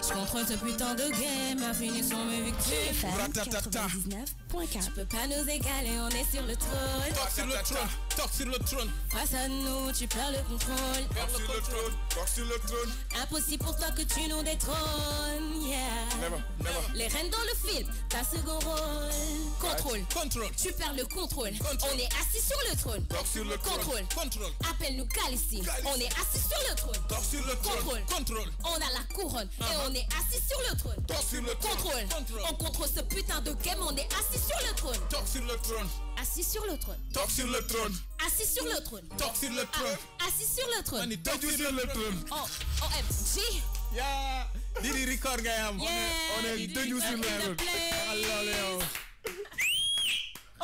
Speaker 2: Je contrôle ce putain de game, infini sont mes victimes.
Speaker 7: FM 99.4.
Speaker 2: Tu peux pas nous égaler, on est sur le trône.
Speaker 1: Talk sur le trône.
Speaker 2: Face à nous, tu perds le contrôle.
Speaker 5: Talk sur le trône.
Speaker 2: Impossible pour toi que tu nous détrônes. Yeah.
Speaker 5: Never.
Speaker 2: Les reines dans le film, t'as second rôle. Contrôle. Tu perds le contrôle. On est assis sur le trône.
Speaker 5: Talk sur le trône.
Speaker 2: Contrôle. Appelle-nous Khaleesi. On est assis sur le trône.
Speaker 5: Talk sur le trône.
Speaker 2: Contrôle. On a la couronne et on est assis sur le trône.
Speaker 5: Talk sur le trône.
Speaker 2: Contrôle. On contrôle ce putain de game, on est assis sur le trône.
Speaker 5: Talk sur le trône.
Speaker 2: Assis sur le trône.
Speaker 5: Talk sur le trône.
Speaker 2: Assis sur le trône.
Speaker 5: Talk sur le trône.
Speaker 2: Assis sur le trône.
Speaker 5: Talk sur le trône.
Speaker 2: OMG.
Speaker 1: Yeah. Didi record gayam.
Speaker 2: Yeah.
Speaker 5: On est deux jours sur le road.
Speaker 2: Alors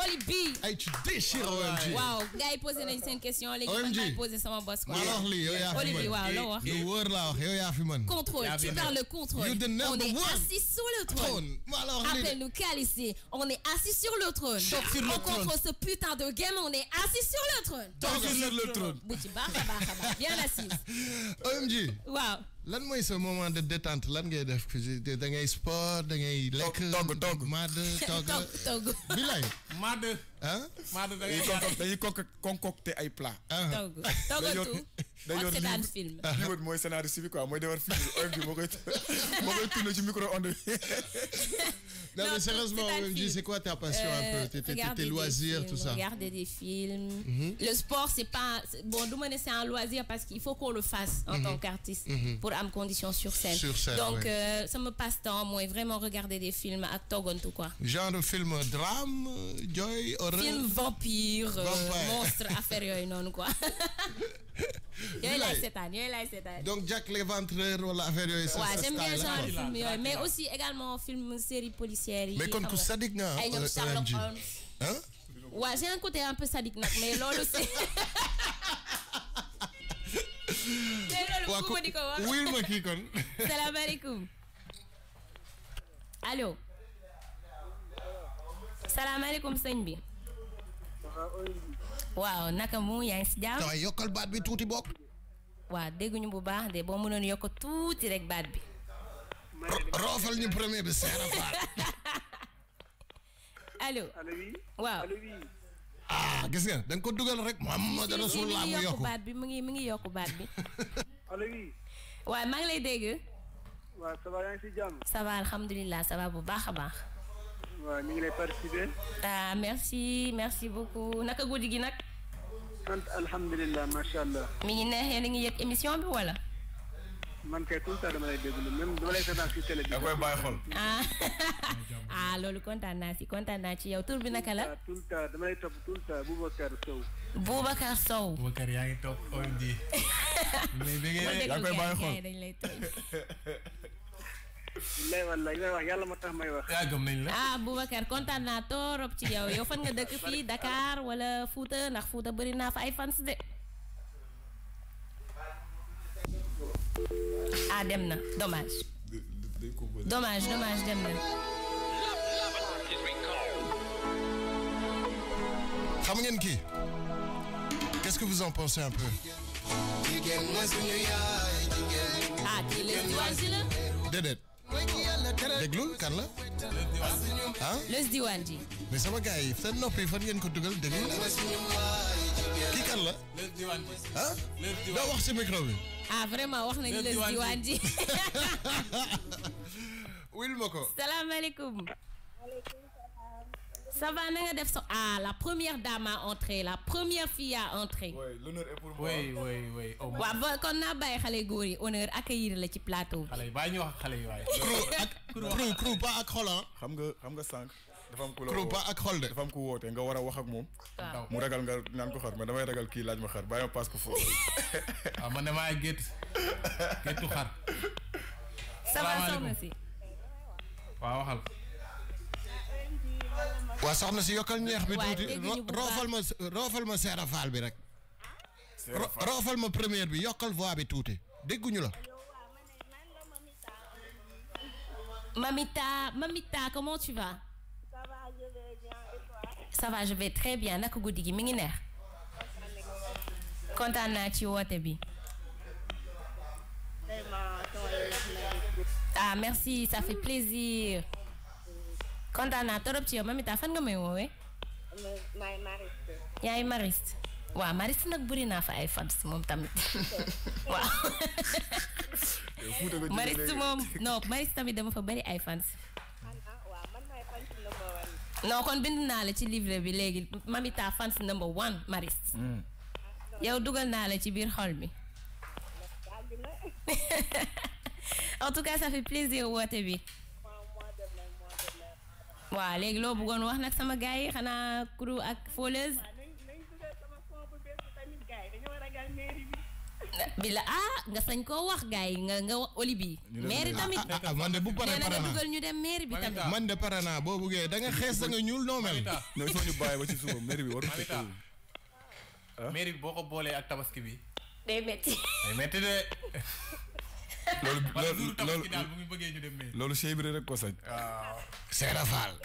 Speaker 2: Oli B.
Speaker 3: Ay tu déchires OMG.
Speaker 2: Waaw, gars yi posé nañ seen question léegi man may posé sama boss quoi.
Speaker 3: Alors li yow yaa fi
Speaker 2: Oli B waaw la wax.
Speaker 3: lu wóor la wax yow yaa fi mën.
Speaker 2: Contrôle, tu parles le contrôle. On est assis sur le trône. Appelle-nous Calice. On est assis sur le trône. On contrôle ce putain de game, on est assis sur le trône.
Speaker 5: Sur le trône.
Speaker 2: Bouti baaxa baaxa bien assis.
Speaker 3: OMG.
Speaker 2: Waaw.
Speaker 3: Lan mooy ce moment de détente lan ngay def da ngay sport da ngay lekk
Speaker 5: togg
Speaker 3: mad
Speaker 2: togg
Speaker 3: bilay
Speaker 1: mad
Speaker 3: hein
Speaker 1: mad
Speaker 5: dañuy concocter ay plat
Speaker 2: togg toggatu
Speaker 5: dañoo
Speaker 2: seetaan film
Speaker 5: livre mooy scénariste bi quoi mooy defar film OMG moo koy tourner ci micro-ondes
Speaker 3: non mais sérieusement OMG c'est quoi ta passion un peu tes loisirs tout ça
Speaker 2: regarder des films le sport c'est pas bon du ma ne c'est un loisir parce qu'il faut qu'on le fasse en tant qu'artiste pour am condition sur scène donc ça me passe-temps moi vraiment regarder des films ak toggantu quoi
Speaker 3: genre film drame joy horreur
Speaker 2: film vampire monstre affaire yooyu noonu quoi yooyu laay seetaan
Speaker 3: donc Jack l'Éventreur wala affaire yooyu
Speaker 2: waaw j'aime bien genre film yooyu mais aussi également film série policière yi
Speaker 3: mais kon ku sadique nga
Speaker 2: ay ñoom Sherlock Holmes
Speaker 3: hein
Speaker 2: ouais j'ai un côté un peu sadique nag mais loolu c'est
Speaker 3: wil ma kii kon
Speaker 2: salaamaaleykum allo salaamaaleykum sëñ bi waaw naka mu yaa ngi si jàmm
Speaker 3: waaw yokkal baat bi tuuti bokk
Speaker 2: waaw dégguñu bu baax de boo mënoon yokk tuuti rek baat bi
Speaker 3: roofal ñu premier bi seera faal
Speaker 2: allo waaw
Speaker 3: ah gis nga da nga ko dugal rek Muhammad Rasulullah mu yokku
Speaker 2: baat bi mu ngi yokku baat bi
Speaker 6: allo oui
Speaker 2: waaw maa ngi lay dégg
Speaker 6: waaw ça va yaa ngi si jàmm
Speaker 2: ça va alhamdulilah ça va bu baax a baax
Speaker 6: waaw ñu ngi lay participer
Speaker 2: ah merci beaucoup naka guddi gi nag
Speaker 6: sant alhamdulilah macha allah
Speaker 2: mi ngi neex yéen a ngi yëg émission bi wala
Speaker 6: man kay tout le temps dama lay déglu même dama lay seetaan si télé bi
Speaker 5: da koy bàyyi xol
Speaker 2: loolu kontaan naa ci yow tur bi naka la
Speaker 6: tout le temps dama lay topp tout le temps
Speaker 2: Boubacar Sow
Speaker 1: Boubacar yaa ngi topp OMG mais bi ngeen
Speaker 5: da koy bàyyi xol
Speaker 2: dañ lay tooñ
Speaker 6: wallaay wax yàlla ma tax may wax
Speaker 1: yaa gëm nañ la
Speaker 2: Boubacar kontaan naa torop ci yow fan nga dëkk fii Dakar wala Fouta ndax Fouta bëri naa fa ay fans de dem na dommage dem na
Speaker 3: xam ngeen kii qu'est-ce que vous en pensez un peu
Speaker 2: kii Les Diwane ji la
Speaker 3: déedéet déglul kan la ah
Speaker 2: Les Diwane ji
Speaker 3: mais sama gars yi seen noppi fan ngeen ko dugal déglul kii kan la
Speaker 1: Les Diwane ji
Speaker 3: ah doo wax ci micro bi
Speaker 2: vraiment wax nañu Les Diwane ji
Speaker 3: wil ma ko
Speaker 2: salaamaaleykum ça va na nga def la première dame à entrer la première fille à entrer
Speaker 5: oui l'honneur est pour moi
Speaker 1: oui
Speaker 2: waaw kon naa bàyyi xale góor yi honneur accueillir la ci plateau
Speaker 1: xale yi bàyyi ñu wax xale yi waaye
Speaker 3: crew pas ak xol
Speaker 5: xam nga sànq dafa am ku la
Speaker 3: crew pas ak xol de
Speaker 5: dafa am ku woote nga war a wax ak moom mu ragal nga naan ko xar mais damay ragal kii laaj ma xar bàyyi ma passe ko foofu
Speaker 1: waaw man damaa géttu xar
Speaker 2: ça va soxna si
Speaker 1: waaw waxal
Speaker 3: waa soxna si yokkal ñeex bi tuuti roofal ma Seera Faal bi rek roofal ma première bi yokkal voix bi tuuti dégguñu la
Speaker 2: Mamita comment tu vas ça va je vais très bien naka guddi gi mi ngi neex kontaan naa ci woote bi merci ça fait plaisir kontaan naa torop ci yow Mamita fan nga may woowee yaay Mariste waaw Mariste nag bëri naa fa ay fans moom tamit waaw Mariste tamit dama fa bëri ay fans non kon bind naa la ci livre bi léegi Mamita fans number 1 Mariste yow dugal naa la ci biir xol bi en tout cas ça fait plaisir woote bi waaw léegi loo bëggoon wax nag sama gars yi xanaa crew ak foleuse bila nga sañ koo wax gars yi nga wax Olibi. mairie tamit.
Speaker 3: man de bu paree
Speaker 2: nee na dugal ñu dem mairie bi tamit.
Speaker 3: man de pare naa boo buggee da nga xees da nga ñuul noo mel.
Speaker 5: non il faut ñu bàyyi ba ci suba mairie bi waru
Speaker 1: mairie bi boo ko boolee ak tabaski bi.
Speaker 2: day métti.
Speaker 1: day métti de.
Speaker 5: loolu Cheikh Ibra rek ko sañ.
Speaker 1: waaw.
Speaker 3: c'est rafal.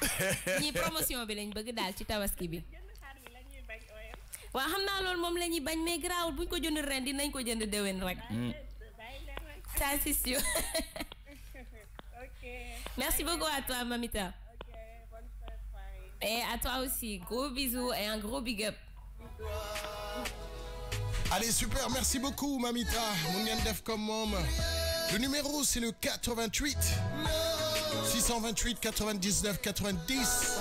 Speaker 2: ñi promotion bi lañ bëgg daal ci tabaski bi. waaw xam naa loolu moom la ñuy bañ mais garaawul buñ ko jënd ren dinañ ko jënd déwén rek. ça c'est sûr. Merci beaucoup à toi Mamita. Et à toi aussi. Gros bisous et un gros big up.
Speaker 3: Allez, super, merci beaucoup, Mamita. Mounian Def comme mom. Le numéro, c'est le 88 628 99 90.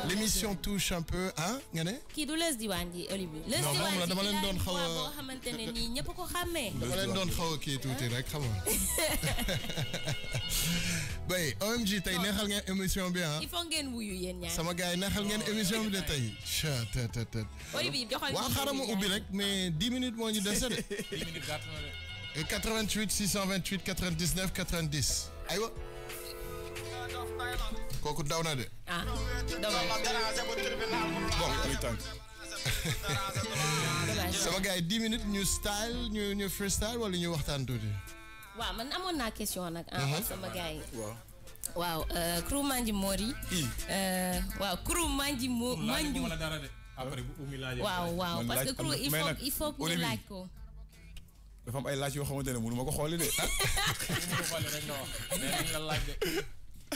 Speaker 3: L'émission touche un peu, hein, Gane?
Speaker 2: Qui du Leuz Diwane ji Olivier.
Speaker 3: Leuz Diwane ji dama leen doon xaw a
Speaker 2: boo xamante ne nii ñëpp ko xàmmee.
Speaker 3: dama leen doon xaw a kii tuuti rek xam nga. bay OMG tey neexal ngeen émission bi ah.
Speaker 2: il faut ngeen wuyu yéen ñaar.
Speaker 3: sama gars yi neexal ngeen émission bi de tey.
Speaker 2: Olivier joxal
Speaker 3: waaw xaaral ma ubbi rek mais 10 minutes moo ñu dese de.
Speaker 1: 10 minutes gàtt na de.
Speaker 3: 88 628 99 90 aywa. kooku daw na de.
Speaker 2: ah dommage.
Speaker 3: bon sama gars yi 10 minutes ñu style ñu freestyle wala ñu waxtaan tuuti.
Speaker 2: waaw man amoon naa question nag. sama gars yi.
Speaker 5: waaw.
Speaker 2: waaw crew Manji Mori. waaw crew Manji Manju. waaw parce que crew il faut que ñu laaj ko.
Speaker 5: dafa am ay laaj yoo xamante ne mënu ma ko xooli de.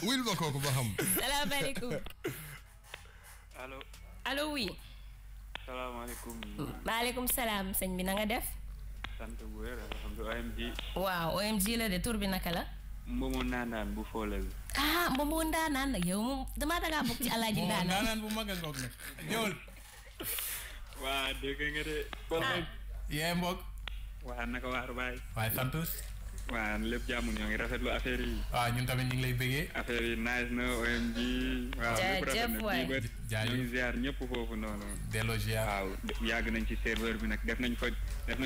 Speaker 3: wil ba kooku ba xam.
Speaker 2: salaamaaleykum.
Speaker 6: allo.
Speaker 2: allo oui.
Speaker 6: salaamaaleykum.
Speaker 2: maaleykum salaam sëñ bi na nga def.
Speaker 6: sant bu wér alhamdulilah OMG.
Speaker 2: waaw OMG la de tur bi naka la.
Speaker 6: Mbomo Ndaanaan bu Fole bi.
Speaker 2: Mbomo Ndaanaan nag yow moom damaa dangaa bokk ci Alaaji Ndaanaan.
Speaker 1: Ndaanaan bu mag a ngoog nag ñëwal.
Speaker 6: waa dégg nga de.
Speaker 1: yee mbokk.
Speaker 6: waa naka waar baay.
Speaker 1: waay sant.
Speaker 6: waa lépp jàmm ñoo ngi rafetlu affaire yi.
Speaker 1: waaw ñun tamit ñu ngi lay bëggee.
Speaker 6: affaire yi nice na OMG. waaw lépp rafet na bii ba ñu ngi ziar ñëpp foofu noonu.
Speaker 1: delloo ziar.
Speaker 6: waaw yàgg nañ ci serveur bi nag def nañ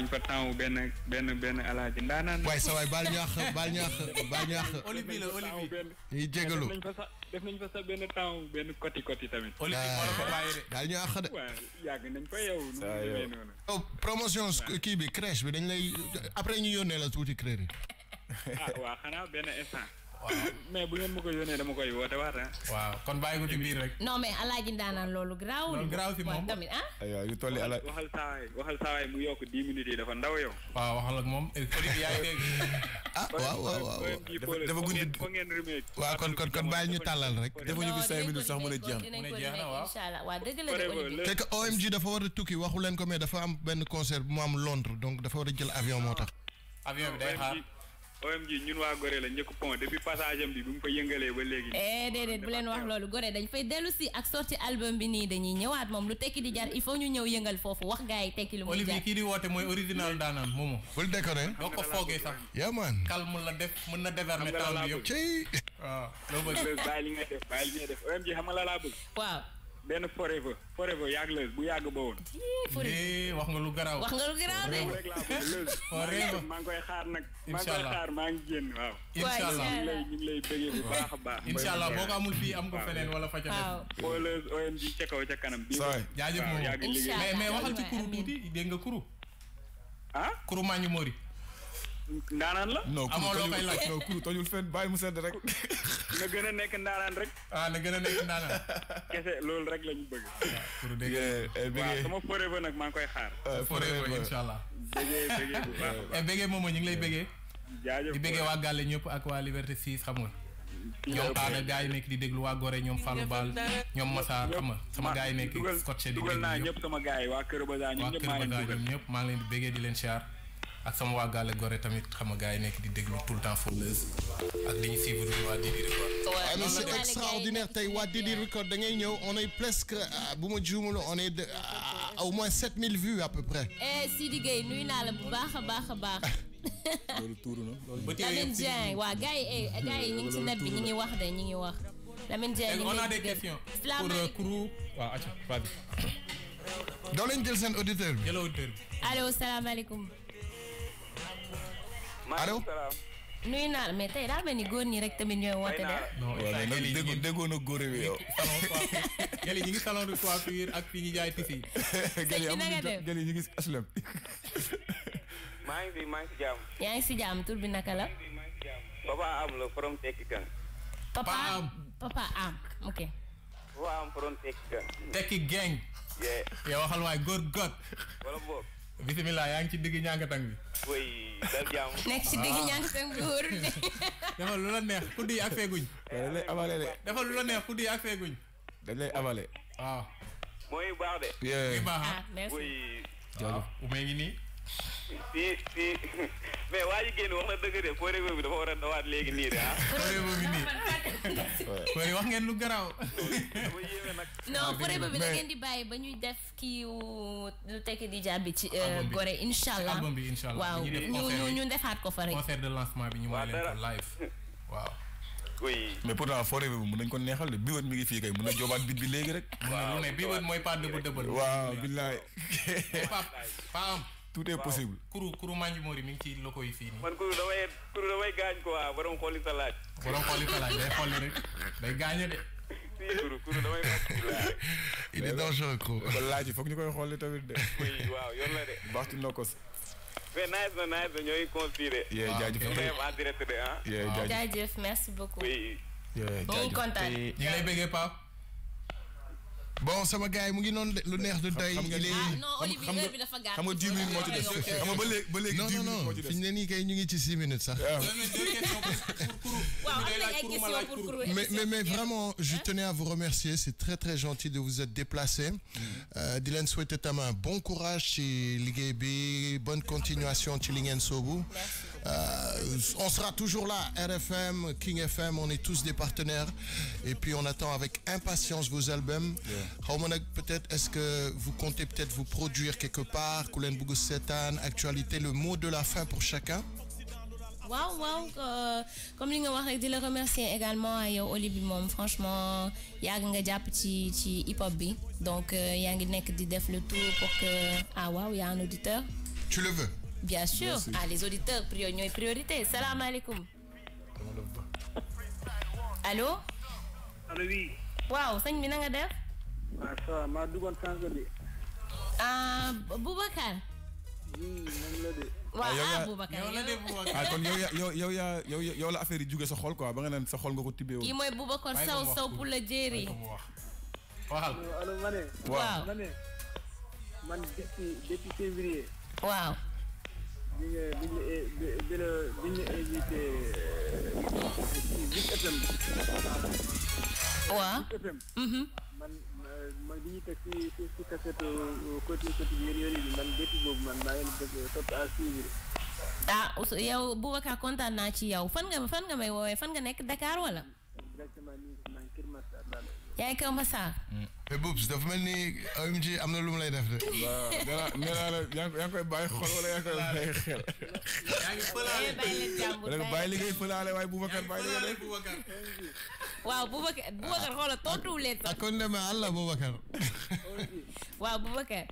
Speaker 6: fa temps benn Alaaji Ndaanaan.
Speaker 3: waay sa waay baal ñaax.
Speaker 1: Olivier la Olivier.
Speaker 3: ñuy jégalu.
Speaker 6: def nañ fa sax benn temps benn côté tamit.
Speaker 1: Olivier moo la ko bàyyi de.
Speaker 3: baal ñaax de.
Speaker 6: waaw yàgg nañ fa yow. nu mu demee noonu.
Speaker 3: promotion kii bi crèche bi dañ lay après ñu yónnee la tuuti crédit.
Speaker 6: waaw xanaa benn instant. mais bu ngeen ma ko yónnee dama koy woote waat
Speaker 1: waaw kon bàyyi ko ci biir rek.
Speaker 2: non mais Alaaji Ndaanaan loolu garaaw.
Speaker 1: loolu garaaw si moom
Speaker 2: tamit
Speaker 5: aywa yu tolli ala.
Speaker 6: waxal saawaay mu yokk 10 minutes yi dafa ndaw yow.
Speaker 1: waaw waxal ak moom Olivier yaa ngi dégg.
Speaker 3: waaw.
Speaker 5: dafa guddi
Speaker 6: foo ngeen remercié.
Speaker 3: waaw kon bàyyi ñu tàllal rek.
Speaker 5: defuñu fi 5 minutes sax mën a jeex.
Speaker 2: dinañ ko ne inshallah waaw dëgg la de Olivier.
Speaker 3: c'est que OMG dafa war a tukki waxu leen ko mais dafa am benn concert bu mu am Londres donc dafa war a jël avion moo tax.
Speaker 1: avion bi day xaar.
Speaker 6: OMG ñun waa Gorée la njëkk pont depuis passage am bi bu mu fa yëngalee ba léegi.
Speaker 2: déedéet bu leen wax loolu Gorée dañ fay dellu si ak sorti album bi nii dañuy ñëwaat moom lu tekki di jar il faut ñu ñëw yëngal foofu wax gars yi tekki lu muy jar.
Speaker 1: Olivier kii di woote mooy original Ndaanaan moomu.
Speaker 3: bul déconné.
Speaker 1: doo ko foogee sax.
Speaker 3: yaa man.
Speaker 1: calme la def mën na déverner temps bi yëpp.
Speaker 3: cey.
Speaker 1: waaw loo bëgg.
Speaker 6: bàyyi li ngay def OMG xam nga la laa bëgg.
Speaker 2: waaw.
Speaker 6: benn forever yàgg la bu yàgg ba woon.
Speaker 1: wax nga lu garaaw.
Speaker 2: wax nga lu garaaw de.
Speaker 1: forever
Speaker 6: maa ngi koy xaar nag.
Speaker 1: inshallah
Speaker 6: maa ngi génn waaw.
Speaker 1: inshallah
Speaker 6: ñu ngi lay bëggee bu baax a baax.
Speaker 1: inshallah boo ko amul fii am ko feneen wala fa ca def.
Speaker 6: Foleuz OMG ca kaw ca kanam.
Speaker 1: jaajëf moom mais waxal ci kuru tuuti dégg nga kuru. kuru Manji Mori.
Speaker 6: Ndaanaan la.
Speaker 5: non kuru tojul fenn bàyyi mu sedd rek.
Speaker 6: na gën a nekk ndaanaan rek.
Speaker 1: na gën a nekk ndaanaan.
Speaker 6: kese loolu rek lañu bëgg.
Speaker 1: kuru dégg
Speaker 6: waaw sama forever nag maa ngi koy xaar.
Speaker 1: forever inshallah.
Speaker 6: bëggee bu baax.
Speaker 1: bëggee moom ñu ngi lay bëggee.
Speaker 6: jaajëf
Speaker 1: di bëggee waa Gàlle ñëpp ak waa Liberté 6 xam nga. ñoom aada gars yi nekk di déglu waa Gorée ñoom Fallou Bal ñoom Massar xam nga sama gars yi nekk scotché di déglu
Speaker 6: ñëpp sama gars yi waa Kër Baza ñoom
Speaker 1: ñëpp maa ngi leen di bëggee di leen siyaar ak sama waa Gàlle Gorée tamit xam nga gars yi nekk di déglu tout le temps Foleuz ak li ñu suivre ni waa Didi Record.
Speaker 3: mais c'est extraordinaire tey waa Didi Record da ngay ñëw on est presque bu ma juumul on est au moins 7000 vues à peu près.
Speaker 2: Sidi Gueye nuyu naa la bu baax a baax a baax.
Speaker 5: loolu tuuru na loolu.
Speaker 2: Lamine Dieng waa gars yi ñu ngi ci net bi ñu ngi wax de ñu ngi wax. Lamine Dieng ñu ngi
Speaker 1: on a des questions pour Kourou waaw acca vas-y.
Speaker 3: doo leen jël seen auditeur bi.
Speaker 1: jël auditeur bi.
Speaker 2: allo salaamaaleykum.
Speaker 3: allo.
Speaker 2: nuyu naa la mais tey daa mel ni góor ñi rek tamit ñooy woote de.
Speaker 5: non déggoo na góor bi yow.
Speaker 1: gel yi ñu ngi salon de coiffure ak fi ñu jaay tisi.
Speaker 5: gel yi ñu ngi aslem.
Speaker 6: maa ngi si jàmm.
Speaker 2: yaa ngi si jàmm tur bi naka la.
Speaker 6: Papa Am la from Tekki Gang.
Speaker 2: Papa Am ok.
Speaker 6: Papa Am from Tekki Gang.
Speaker 1: Tekki Gang. yow waxal waay góor got.
Speaker 6: wala boog.
Speaker 1: bisimilah yaa ngi ci digg ñàngatang bi.
Speaker 6: oui dal jàmm.
Speaker 2: nekk ci digg ñàngatang bi wóorul de.
Speaker 1: defal lu la neex kuddi yi ak feeguñ.
Speaker 5: dañ lay avalé de.
Speaker 1: defal lu la neex kuddi yi ak feeguñ.
Speaker 5: dañ lay avalé.
Speaker 1: waaw.
Speaker 6: mooy baax de.
Speaker 1: muy baax
Speaker 2: ah merci.
Speaker 6: oui.
Speaker 1: waaw umee ngi nii.
Speaker 6: si mais waa ji génn wax na dëgg de foo réew bi dafa war a dawaat léegi nii de ah.
Speaker 1: foo réew bi nii. koy wax ngeen lu garaaw.
Speaker 6: dafa yéeme nag.
Speaker 2: non fore bi da ngeen di bàyyi ba ñuy def kii lu tekki di jàbbi ci Gorée inshallah.
Speaker 1: album bi inshallah.
Speaker 2: waaw ñu defaat ko fa rek.
Speaker 1: concert de lancement bi ñu may leen ko live. waaw.
Speaker 6: oui.
Speaker 5: mais pourtant forêt bi mën nañ ko neexal de biwat mi ngi fii kay mën na joobaat bit bi léegi rek.
Speaker 1: waaw mais biwat mooy pas dëbb.
Speaker 5: waaw billaay.
Speaker 1: Paa am.
Speaker 5: tout est possible.
Speaker 1: kuru manji mori mi ngi ci loko yi fii nii.
Speaker 6: man kuru damay gaañ quoi borom xooli sa laaj.
Speaker 1: borom xooli sa laaj day xooli rek day gaañe de.
Speaker 6: si kuru damay
Speaker 3: il est dangereux kuru.
Speaker 5: ba laaj foog ñu koy xooli tamit de.
Speaker 6: oui waaw yoon la de.
Speaker 5: baax ci nokkos.
Speaker 6: mais nice na ñooy conspiré.
Speaker 5: jaajëf
Speaker 6: en direct de ah.
Speaker 2: jaajëf merci beaucoup.
Speaker 6: oui.
Speaker 2: ñu ngi kontaan.
Speaker 1: ñu ngi lay bëggee Pape.
Speaker 3: bon sama gars yi mu ngi noonu lu neex du doy.
Speaker 2: non Olivier heure bi dafa gaaw.
Speaker 5: xam nga 10 minutes moo ci des. xam nga ba léegi 10 minutes moo ci des.
Speaker 3: fi ñu ne nii kay ñu ngi ci 6 minutes sax. Mais vraiment, je tenais à vous remercier. C'est très très gentil de vous être déplacé. Dylan souhaite un bon courage chez Ligue B, bonne continuation chez Lingen Sobu. On sera toujours là, RFM, King FM, on est tous des partenaires. Et puis on attend avec impatience vos albums. Peut-être, est-ce que vous comptez peut-être vous produire quelque part? Koulen Bougou Setan, actualité, le mot de la fin pour chacun?
Speaker 2: Wow, comme li nga wax rek di la remercier également yow Olivier moom franchement yàgg nga jàpp ci hip hop bi donc yaa ngi nekk di def le tour pour que y a un auditeur.
Speaker 3: Tu le veux?
Speaker 2: Bien sûr. Merci. Les auditeurs ñooy priorité. Salaamaaleykum. Allo.
Speaker 6: allo oui.
Speaker 2: waaw sëñ bi na nga def.
Speaker 6: ça va maa duggoon sànq bi.
Speaker 2: Boubacar.
Speaker 6: moom la de.
Speaker 2: waaw Boubacar
Speaker 5: kon yow la affaire yi jóge sa xol quoi ba nga naan sa xol nga ko tibbee woon.
Speaker 2: kii mooy Boubacar Sow pour la jéeri.
Speaker 1: waxal.
Speaker 6: allo ma ne.
Speaker 2: waaw
Speaker 6: ma ne man depuis février.
Speaker 2: waaw.
Speaker 6: bi ñu invité Zik FM.
Speaker 2: waaw.
Speaker 6: Zik FM. man bi ñu teg si cassette côté yooyu man depuis boobu man maa ngi def topp à suivre.
Speaker 2: yow Boubacar kontaan naa ci yow fan nga may woowee fan nga nekk Dakar wala.
Speaker 6: exactement nii man Kër Massar laa lay.
Speaker 2: yaa ngi Kër Massar.
Speaker 3: mais Boubs dafa mel ni OMG am na lu mu lay def de.
Speaker 5: waaw nee naa la yaa ngi koy bàyyi xol wala yaa ngi koy bàyyi xel.
Speaker 1: yaa ngi fëlaale
Speaker 2: bàyyi leen jàmbur
Speaker 5: wala bàyyi li ngay fëlaale waaye Boubacar bàyyi li nga def.
Speaker 2: waaw Boubacar xoolal tontuwul leen sax.
Speaker 3: kon deme Allah Boubacar.
Speaker 2: waaw Boubacar.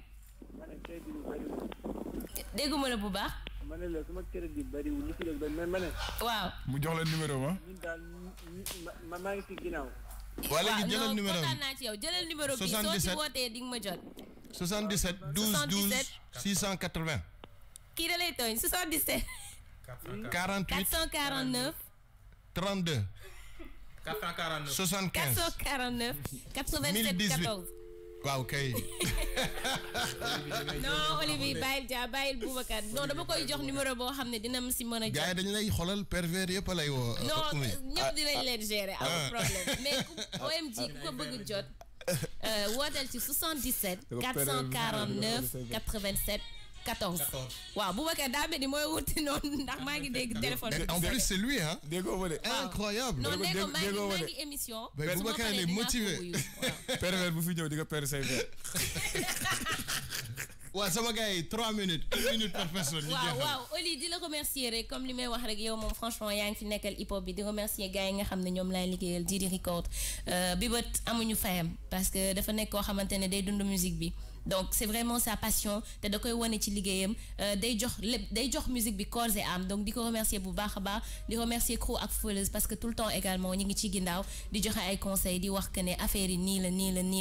Speaker 2: dégguma la bu baax.
Speaker 6: ma ne la sama crédit bariwul li ci des ba ma ne.
Speaker 2: waaw.
Speaker 5: mu jox la numéro ma.
Speaker 6: ñun daal maa ngi ci ginnaaw.
Speaker 3: waa léegi jëlal numéro
Speaker 2: kontaan naa ci yow jëlal numéro bi soo ci wootee di nga ma jot.
Speaker 3: 77 12 12 680.
Speaker 2: kii da lay tooñ 77.
Speaker 3: 48
Speaker 2: 449.
Speaker 3: 32.
Speaker 1: 449.
Speaker 3: 75.
Speaker 2: 449. 87 14.
Speaker 3: waaw kay.
Speaker 2: non Olivier bàyyil Boubacar non dama koy jox numéro boo xam ne dina ma si mën a jot.
Speaker 3: gars yi dañu lay xoolal pervers yëpp lay woo.
Speaker 2: non ñëpp dinañ leen gérer amul problème mais OMG ku ko bëgg jot wooteel ci 77 449 87 14. waaw Boubacar daa mel ni mooy wuti noonu ndax maa ngi dégg téléphone bi.
Speaker 3: en plus c'est lui hein.
Speaker 5: déggoo ma de.
Speaker 3: incroyable.
Speaker 2: non déggoo maa ngi émission.
Speaker 3: mais Boubacar il est motivé.
Speaker 5: pervers bu fi ñëw di nga perdre say verre.
Speaker 3: waaw sama gars yi 3 minutes 1 minute par personne.
Speaker 2: waaw Oli di la remercier rek comme li may wax rek yow moom franchement yaa ngi fi nekkal hip hop bi di remercier gars yi nga xam ne ñoom laay liggéeyal Didi Record bi bët amuñu fayam parce que dafa nekk koo xamante ne day dund musique bi donc c'est vraiment sa passion te da koy wane ci liggéeyam day jox musique bi corps et âme donc di ko remercier bu baax a baax di remercier crew ak Feuleuse parce que tout le temps également ñi ngi ci ginnaaw di joxe ay conseils di wax que ne affaire yi nii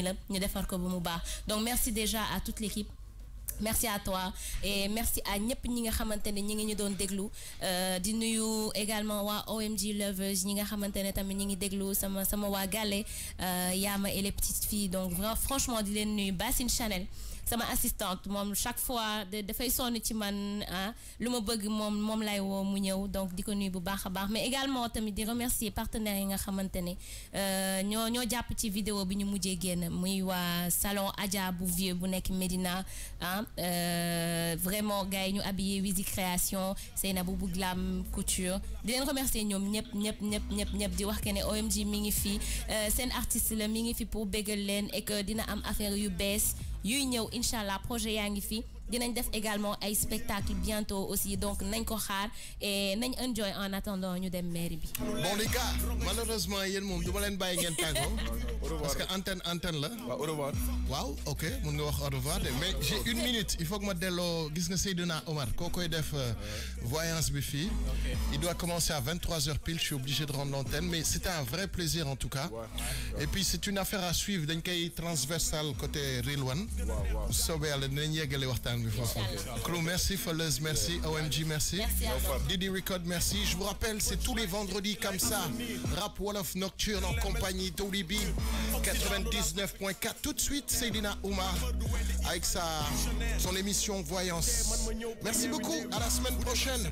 Speaker 2: la ñu defar ko bu mu baax donc merci déjà à toute l'équipe. Merci à toi et merci à ñëpp ñi nga xamantene ñi ngi ñu doon déglu di nuyu également waa OMG Lovers ñi nga xamantene tamit ñi ngi déglu sama waa Gale Yama et les petites filles donc franchement di leen nuyu Bassine Chanel sama assistante moom chaque fois dafay sonn ci man lu ma bëgg moom lay woo mu ñëw donc di ko nuyu bu baax a baax mais également tamit di remercier partenaires yi nga xamante ne ñoo jàpp ci vidéo bi ñu mujjee génn muy waa salon Adja bu vieux bu nekk Médina vraiment gars yi ñu habillé Wizi Création Seynabou bu Glam Couture di leen remercier ñoom ñëpp di wax que ne OMG mi ngi fi seen artiste la mi ngi fi pour bégal leen et que dina am affaire yu bees yuy ñëw inshallah projet yaa ngi fi dinañ def également ay spectacle bientôt aussi donc nañ ko xaar et nañ enjoy en attendant ñu dem mairie bi.
Speaker 3: Bon les gars malheureusement yéen moom du ma leen bàyyi ngeen tàggoo parce que antenne la.
Speaker 5: waaw au revoir.
Speaker 3: waaw ok mun nga wax au revoir mais j'ai une minute il faut que ma delloo gis nga Seydina Omar koo koy def voyance bi fii. Il doit commencer à 23h pile je suis obligé de rendre l'antenne mais c'était un vrai plaisir en tout cas. Et puis c'est une affaire à suivre dañ koy transversal côté Real One. waaw soobee yàlla dinañ yeggale waxtaan. Crew, merci. Feuleuse, merci. OMG, merci. Didi Record, merci. Je vous rappelle, c'est tous les vendredis comme ça. Rap Wolof Nocturne en compagnie d'Olibi 99.4. Tout de suite, Seydina Oumar avec son émission Voyance. Merci beaucoup. À la semaine prochaine.